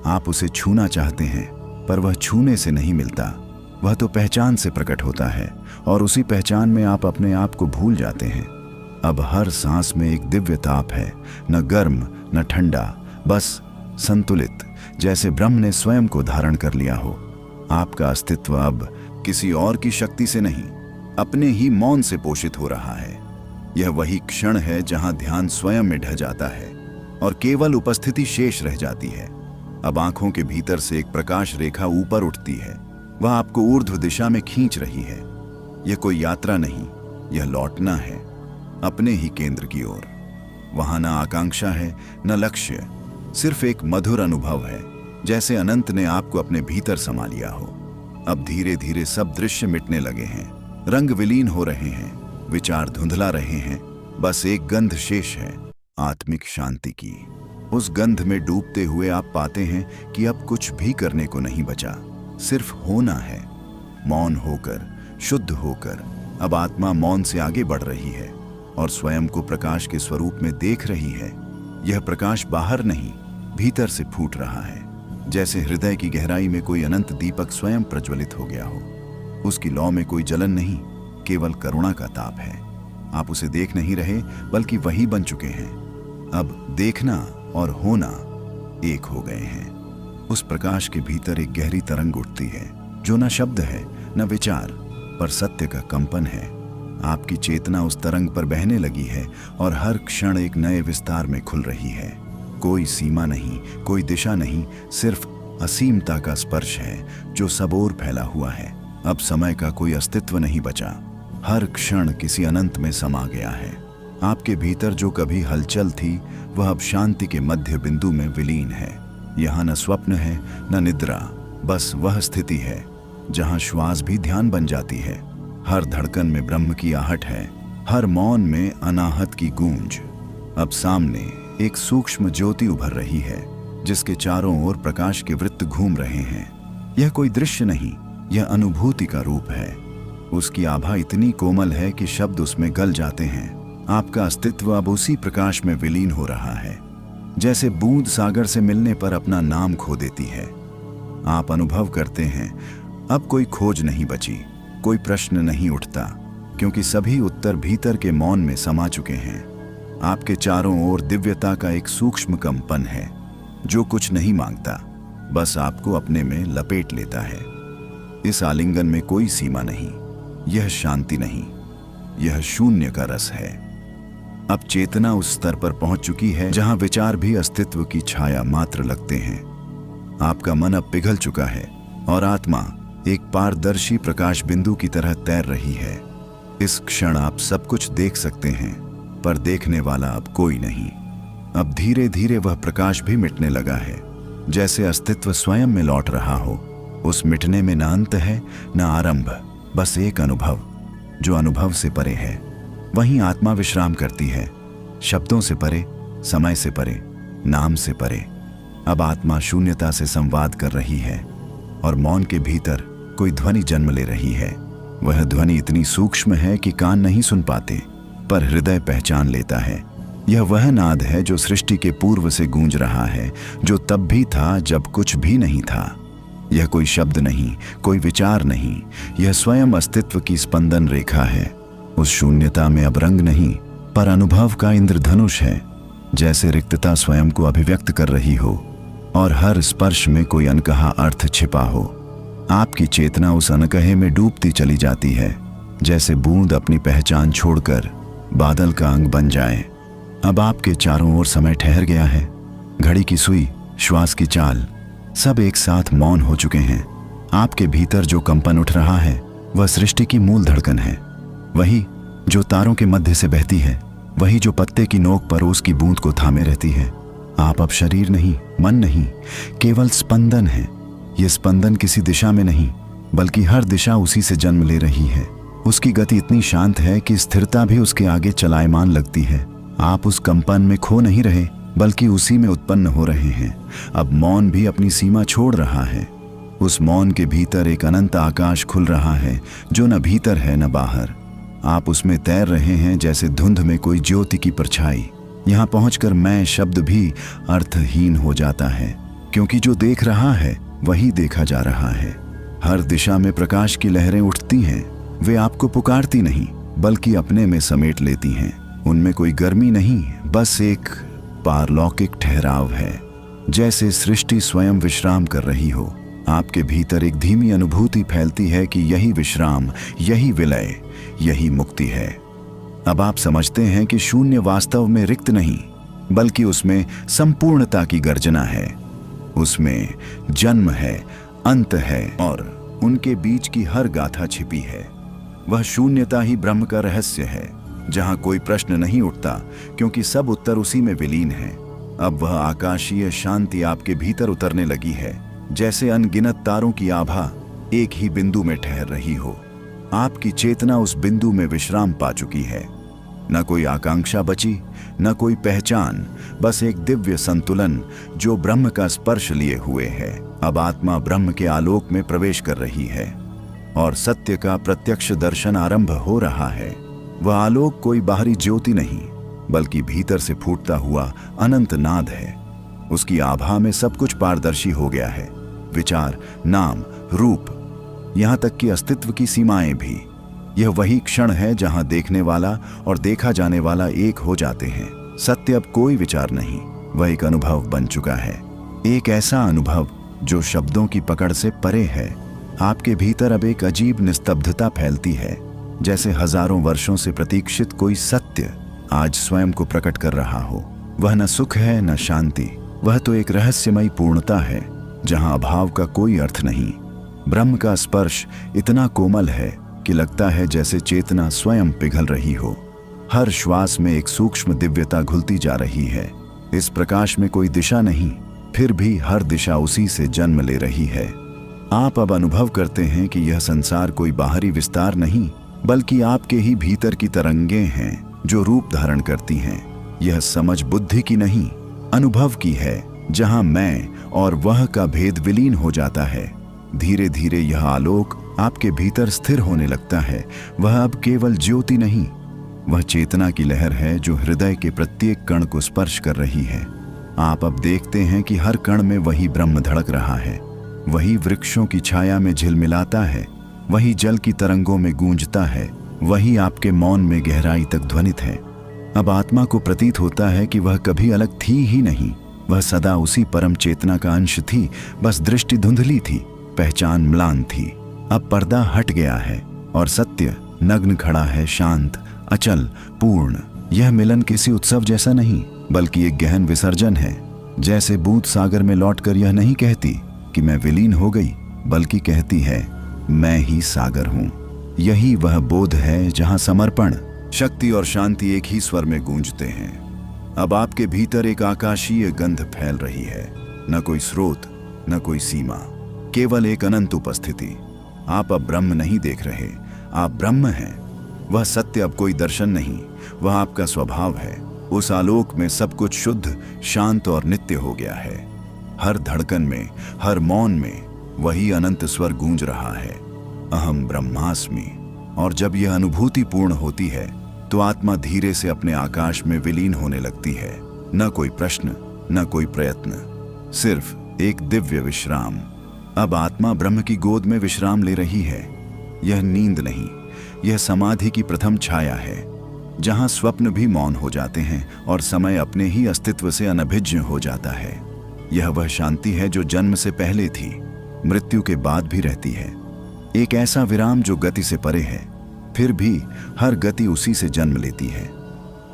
आप उसे छूना चाहते हैं, पर वह छूने से नहीं मिलता। वह तो पहचान से प्रकट होता है और उसी पहचान में आप अपने आप को भूल जाते हैं। अब हर सांस में एक दिव्य ताप है, न गर्म न ठंडा, बस संतुलित, जैसे ब्रह्म ने स्वयं को धारण कर लिया हो। आपका अस्तित्व अब किसी और की शक्ति से नहीं, अपने ही मौन से पोषित हो रहा है। यह वही क्षण है जहां ध्यान स्वयं में ढह जाता है और केवल उपस्थिति शेष रह जाती है। अब आंखों के भीतर से एक प्रकाश रेखा ऊपर उठती है। वह आपको ऊर्ध्व दिशा में खींच रही है। यह कोई यात्रा नहीं, यह लौटना है अपने ही केंद्र की ओर। वहां न आकांक्षा है न लक्ष्य, सिर्फ एक मधुर अनुभव है, जैसे अनंत ने आपको अपने भीतर समा लिया हो। अब धीरे धीरे सब दृश्य मिटने लगे हैं, रंग विलीन हो रहे हैं, विचार धुंधला रहे हैं। बस एक गंध शेष है, आत्मिक शांति की। उस गंध में डूबते हुए आप पाते हैं कि अब कुछ भी करने को नहीं बचा, सिर्फ होना है। मौन होकर, शुद्ध होकर अब आत्मा मौन से आगे बढ़ रही है और स्वयं को प्रकाश के स्वरूप में देख रही है। यह प्रकाश बाहर नहीं, भीतर से फूट रहा है, जैसे हृदय की गहराई में कोई अनंत दीपक स्वयं प्रज्वलित हो गया हो। उसकी लौ में कोई जलन नहीं, केवल करुणा का ताप है। आप उसे देख नहीं रहे बल्कि वही बन चुके हैं। अब देखना और होना एक हो गए हैं। उस प्रकाश के भीतर एक गहरी तरंग उठती है जो न शब्द है न विचार, पर सत्य का कंपन है। आपकी चेतना उस तरंग पर बहने लगी है और हर क्षण एक नए विस्तार में खुल रही है। कोई सीमा नहीं, कोई दिशा नहीं, सिर्फ असीमता का स्पर्श है जो सब ओर फैला हुआ है। अब समय का कोई अस्तित्व नहीं बचा, हर क्षण किसी अनंत में समा गया है। आपके भीतर जो कभी हलचल थी वह अब शांति के मध्य बिंदु में विलीन है। यहाँ न स्वप्न है न निद्रा, बस वह स्थिति है जहाँ श्वास भी ध्यान बन जाती है। हर धड़कन में ब्रह्म की आहट है, हर मौन में अनाहत की गूंज। अब सामने एक सूक्ष्म ज्योति उभर रही है जिसके चारों ओर प्रकाश के वृत्त घूम रहे हैं। यह कोई दृश्य नहीं, यह अनुभूति का रूप है। उसकी आभा इतनी कोमल है कि शब्द उसमें गल जाते हैं। आपका अस्तित्व अब उसी प्रकाश में विलीन हो रहा है, जैसे बूंद सागर से मिलने पर अपना नाम खो देती है। आप अनुभव करते हैं अब कोई खोज नहीं बची, कोई प्रश्न नहीं उठता, क्योंकि सभी उत्तर भीतर के मौन में समा चुके हैं। आपके चारों ओर दिव्यता का एक सूक्ष्म कंपन है, जो कुछ नहीं मांगता, बस आपको अपने में लपेट लेता है। इस आलिंगन में कोई सीमा नहीं, यह शांति नहीं, यह शून्य का रस है। अब चेतना उस स्तर पर पहुंच चुकी है जहां विचार भी अस्तित्व की छाया मात्र लगते हैं। आपका मन अब पिघल चुका है और आत्मा एक पारदर्शी प्रकाश बिंदु की तरह तैर रही है। इस क्षण आप सब कुछ देख सकते हैं, पर देखने वाला अब कोई नहीं। अब धीरे धीरे वह प्रकाश भी मिटने लगा है, जैसे अस्तित्व स्वयं में लौट रहा हो। उस मिटने में न अंत है न आरंभ, बस एक अनुभव जो अनुभव से परे है। वहीं आत्मा विश्राम करती है, शब्दों से परे, समय से परे, नाम से परे। अब आत्मा शून्यता से संवाद कर रही है और मौन के भीतर कोई ध्वनि जन्म ले रही है। वह ध्वनि इतनी सूक्ष्म है कि कान नहीं सुन पाते, पर हृदय पहचान लेता है। यह वह नाद है जो सृष्टि के पूर्व से गूंज रहा है, जो तब भी था जब कुछ भी नहीं था। यह कोई शब्द नहीं, कोई विचार नहीं, यह स्वयं अस्तित्व की स्पंदन रेखा है। उस शून्यता में अब रंग नहीं, पर अनुभव का इंद्रधनुष है, जैसे रिक्तता स्वयं को अभिव्यक्त कर रही हो और हर स्पर्श में कोई अनकहा अर्थ छिपा हो। आपकी चेतना उस अनकहे में डूबती चली जाती है, जैसे बूंद अपनी पहचान छोड़कर बादल का अंग बन जाए। अब आपके चारों ओर समय ठहर गया है। घड़ी की सुई, श्वास की चाल, सब एक साथ मौन हो चुके हैं। आपके भीतर जो कंपन उठ रहा है वह सृष्टि की मूल धड़कन है, वही जो तारों के मध्य से बहती है, वही जो पत्ते की नोक पर ओस की बूंद को थामे रहती है। आप अब शरीर नहीं, मन नहीं, केवल स्पंदन है। यह स्पंदन किसी दिशा में नहीं, बल्कि हर दिशा उसी से जन्म ले रही है। उसकी गति इतनी शांत है कि स्थिरता भी उसके आगे चलायमान लगती है। आप उस कंपन में खो नहीं रहे, बल्कि उसी में उत्पन्न हो रहे हैं। अब मौन भी अपनी सीमा छोड़ रहा है। उस मौन के भीतर एक अनंत आकाश खुल रहा है, जो न भीतर है न बाहर। आप उसमें तैर रहे हैं जैसे धुंध में कोई ज्योति की परछाई। यहाँ पहुंचकर मैं शब्द भी अर्थहीन हो जाता है, क्योंकि जो देख रहा है वही देखा जा रहा है। हर दिशा में प्रकाश की लहरें उठती हैं। वे आपको पुकारती नहीं, बल्कि अपने में समेट लेती हैं। उनमें कोई गर्मी नहीं, बस एक पारलौकिक ठहराव है, जैसे सृष्टि स्वयं विश्राम कर रही हो। आपके भीतर एक धीमी अनुभूति फैलती है कि यही विश्राम, यही विलय, यही मुक्ति है। अब आप समझते हैं कि शून्य वास्तव में रिक्त नहीं, बल्कि उसमें संपूर्णता की गर्जना है। उसमें जन्म है, अंत है और उनके बीच की हर गाथा छिपी है। वह शून्यता ही ब्रह्म का रहस्य है, जहां कोई प्रश्न नहीं उठता, क्योंकि सब उत्तर उसी में विलीन है। अब वह आकाशीय शांति आपके भीतर उतरने लगी है, जैसे अनगिनत तारों की आभा एक ही बिंदु में ठहर रही हो। आपकी चेतना उस बिंदु में विश्राम पा चुकी है। न कोई आकांक्षा बची, न कोई पहचान, बस एक दिव्य संतुलन जो ब्रह्म का स्पर्श लिए हुए है। अब आत्मा ब्रह्म के आलोक में प्रवेश कर रही है और सत्य का प्रत्यक्ष दर्शन आरंभ हो रहा है। वह आलोक कोई बाहरी ज्योति नहीं, बल्कि भीतर से फूटता हुआ अनंत नाद है। उसकी आभा में सब कुछ पारदर्शी हो गया है, विचार, नाम, रूप, यहाँ तक कि अस्तित्व की सीमाएं भी। यह वही क्षण है जहां देखने वाला और देखा जाने वाला एक हो जाते हैं। सत्य अब कोई विचार नहीं, वह एक अनुभव बन चुका है। एक ऐसा अनुभव जो शब्दों की पकड़ से परे है। आपके भीतर अब एक अजीब निस्तब्धता फैलती है, जैसे हजारों वर्षों से प्रतीक्षित कोई सत्य आज स्वयं को प्रकट कर रहा हो। वह न सुख है न शांति, वह तो एक रहस्यमयी पूर्णता है, जहां अभाव का कोई अर्थ नहीं। ब्रह्म का स्पर्श इतना कोमल है कि लगता है जैसे चेतना स्वयं पिघल रही हो। हर श्वास में एक सूक्ष्म दिव्यता घुलती जा रही है। इस प्रकाश में कोई दिशा नहीं, फिर भी हर दिशा उसी से जन्म ले रही है। आप अब अनुभव करते हैं कि यह संसार कोई बाहरी विस्तार नहीं, बल्कि आपके ही भीतर की तरंगें हैं जो रूप धारण करती हैं। यह समझ बुद्धि की नहीं, अनुभव की है, जहां मैं और वह का भेद विलीन हो जाता है। धीरे धीरे यह आलोक आपके भीतर स्थिर होने लगता है। वह अब केवल ज्योति नहीं, वह चेतना की लहर है जो हृदय के प्रत्येक कण को स्पर्श कर रही है। आप अब देखते हैं कि हर कण में वही ब्रह्म धड़क रहा है, वही वृक्षों की छाया में झिलमिलाता है, वही जल की तरंगों में गूंजता है, वही आपके मौन में गहराई तक ध्वनित है। अब आत्मा को प्रतीत होता है कि वह कभी अलग थी ही नहीं, वह सदा उसी परम चेतना का अंश थी, बस दृष्टि धुंधली थी, पहचान म्लान थी। अब पर्दा हट गया है और सत्य नग्न खड़ा है, शांत, अचल, पूर्ण। यह मिलन किसी उत्सव जैसा नहीं, बल्कि एक गहन विसर्जन है। जैसे बूंद सागर में लौटकर यह नहीं कहती कि मैं विलीन हो गई, बल्कि कहती है मैं ही सागर हूं। यही वह बोध है जहां समर्पण, शक्ति और शांति एक ही स्वर में गूंजते हैं। अब आपके भीतर एक आकाशीय गंध फैल रही है, न कोई स्रोत, न कोई सीमा, केवल एक अनंत उपस्थिति। आप अब ब्रह्म नहीं देख रहे, आप ब्रह्म हैं। वह सत्य अब कोई दर्शन नहीं, वह आपका स्वभाव है। उस आलोक में सब कुछ शुद्ध, शांत और नित्य हो गया है। हर धड़कन में, हर मौन में वही अनंत स्वर गूंज रहा है, अहम ब्रह्मास्मि। और जब यह अनुभूति पूर्ण होती है तो आत्मा धीरे से अपने आकाश में विलीन होने लगती है। न कोई प्रश्न, न कोई प्रयत्न, सिर्फ एक दिव्य विश्राम। अब आत्मा ब्रह्म की गोद में विश्राम ले रही है। यह नींद नहीं, यह समाधि की प्रथम छाया है, जहां स्वप्न भी मौन हो जाते हैं और समय अपने ही अस्तित्व से अनभिज्ञ हो जाता है। यह वह शांति है जो जन्म से पहले थी, मृत्यु के बाद भी रहती है। एक ऐसा विराम जो गति से परे है, फिर भी हर गति उसी से जन्म लेती है।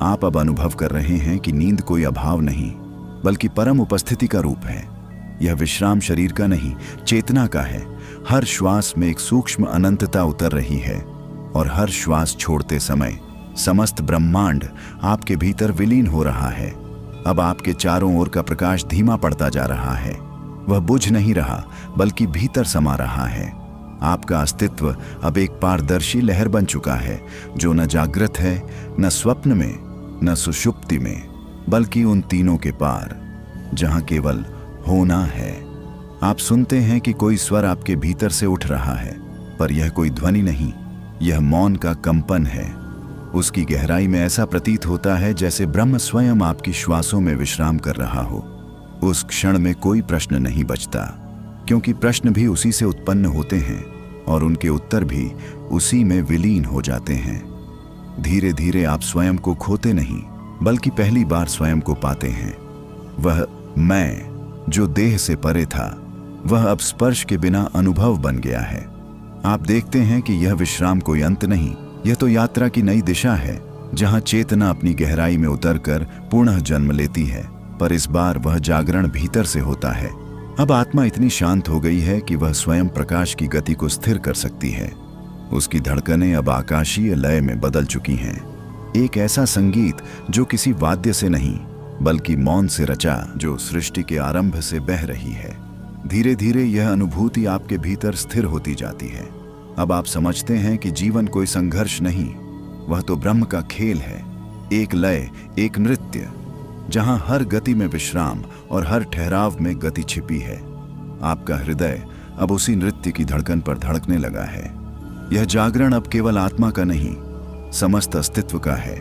आप अब अनुभव कर रहे हैं कि नींद कोई अभाव नहीं, बल्कि परम उपस्थिति का रूप है। यह विश्राम शरीर का नहीं, चेतना का है। हर श्वास में एक सूक्ष्म अनंतता उतर रही है और हर श्वास छोड़ते समय समस्त ब्रह्मांड आपके भीतर विलीन हो रहा है। अब आपके चारों ओर का प्रकाश धीमा पड़ता जा रहा है। वह बुझ नहीं रहा, बल्कि भीतर समा रहा है। आपका अस्तित्व अब एक पारदर्शी लहर बन चुका है, जो न जागृत है, न स्वप्न में, न सुषुप्ति में, बल्कि उन तीनों के पार, जहां केवल होना है। आप सुनते हैं कि कोई स्वर आपके भीतर से उठ रहा है, पर यह कोई ध्वनि नहीं, यह मौन का कंपन है। उसकी गहराई में ऐसा प्रतीत होता है जैसे ब्रह्म स्वयं आपकी श्वासों में विश्राम कर रहा हो। उस क्षण में कोई प्रश्न नहीं बचता, क्योंकि प्रश्न भी उसी से उत्पन्न होते हैं और उनके उत्तर भी उसी में विलीन हो जाते हैं। धीरे धीरे आप स्वयं को खोते नहीं, बल्कि पहली बार स्वयं को पाते हैं। वह मैं जो देह से परे था, वह अब स्पर्श के बिना अनुभव बन गया है। आप देखते हैं कि यह विश्राम कोई अंत नहीं, यह तो यात्रा की नई दिशा है, जहां चेतना अपनी गहराई में उतरकर पुनः जन्म लेती है। पर इस बार वह जागरण भीतर से होता है। अब आत्मा इतनी शांत हो गई है कि वह स्वयं प्रकाश की गति को स्थिर कर सकती है। उसकी धड़कनें अब आकाशीय लय में बदल चुकी हैं। एक ऐसा संगीत जो किसी वाद्य से नहीं, बल्कि मौन से रचा, जो सृष्टि के आरंभ से बह रही है। धीरे धीरे यह अनुभूति आपके भीतर स्थिर होती जाती है। अब आप समझते हैं कि जीवन कोई संघर्ष नहीं, वह तो ब्रह्म का खेल है, एक लय, एक नृत्य, जहां हर गति में विश्राम और हर ठहराव में गति छिपी है। आपका हृदय अब उसी नृत्य की धड़कन पर धड़कने लगा है। यह जागरण अब केवल आत्मा का नहीं, समस्त अस्तित्व का है।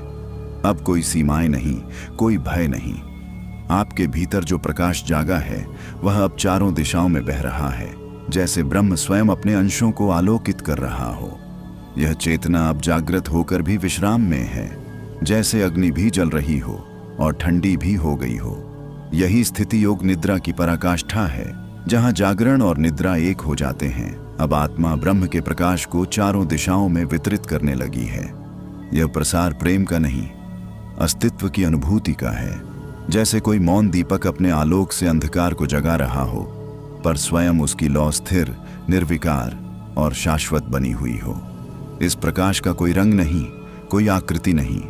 अब कोई सीमाएं नहीं, कोई भय नहीं। आपके भीतर जो प्रकाश जागा है, वह अब चारों दिशाओं में बह रहा है, जैसे ब्रह्म स्वयं अपने अंशों को आलोकित कर रहा हो। यह चेतना अब जागृत होकर भी विश्राम में है, जैसे अग्नि भी जल रही हो और ठंडी भी हो गई हो। यही स्थिति योग निद्रा की पराकाष्ठा है, जहां जागरण और निद्रा एक हो जाते हैं। अब आत्मा ब्रह्म के प्रकाश को चारों दिशाओं में वितरित करने लगी है। यह प्रसार प्रेम का नहीं, अस्तित्व की अनुभूति का है। जैसे कोई मौन दीपक अपने आलोक से अंधकार को जगा रहा हो, पर स्वयं उसकी लौ स्थिर, निर्विकार और शाश्वत बनी हुई हो। इस प्रकाश का कोई रंग नहीं, कोई आकृति नहीं,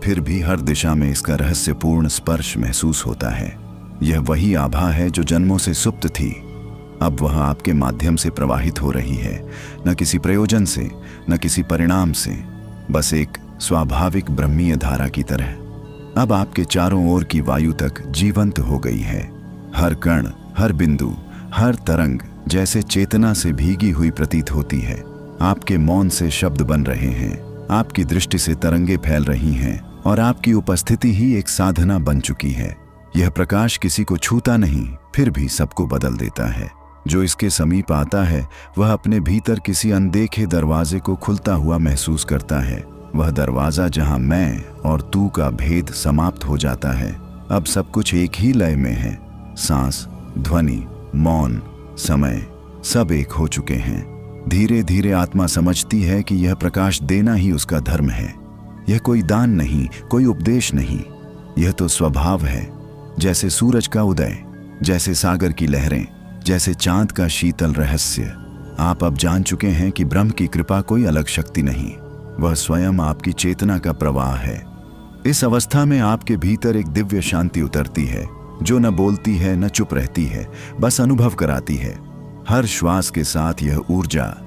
फिर भी हर दिशा में इसका रहस्यपूर्ण स्पर्श महसूस होता है। यह वही आभा है जो जन्मों से सुप्त थी। अब वह आपके माध्यम से प्रवाहित हो रही है, न किसी प्रयोजन से, न किसी परिणाम से, बस एक स्वाभाविक ब्रह्मीय धारा की तरह। अब आपके चारों ओर की वायु तक जीवंत हो गई है। हर कण, हर बिंदु, हर तरंग जैसे चेतना से भीगी हुई प्रतीत होती है। आपके मौन से शब्द बन रहे हैं, आपकी दृष्टि से तरंगे फैल रही हैं और आपकी उपस्थिति ही एक साधना बन चुकी है। यह प्रकाश किसी को छूता नहीं, फिर भी सबको बदल देता है। जो इसके समीप आता है, वह अपने भीतर किसी अनदेखे दरवाजे को खुलता हुआ महसूस करता है। वह दरवाजा जहां मैं और तू का भेद समाप्त हो जाता है। अब सब कुछ एक ही लय में है, सांस, ध्वनि, मौन, समय सब एक हो चुके हैं। धीरे धीरे आत्मा समझती है कि यह प्रकाश देना ही उसका धर्म है। यह कोई दान नहीं, कोई उपदेश नहीं, यह तो स्वभाव है। जैसे सूरज का उदय, जैसे सागर की लहरें, जैसे चांद का शीतल रहस्य। आप अब जान चुके हैं कि ब्रह्म की कृपा कोई अलग शक्ति नहीं, वह स्वयं आपकी चेतना का प्रवाह है। इस अवस्था में आपके भीतर एक दिव्य शांति उतरती है, जो न बोलती है न चुप रहती है, बस अनुभव कराती है। हर श्वास के साथ यह ऊर्जा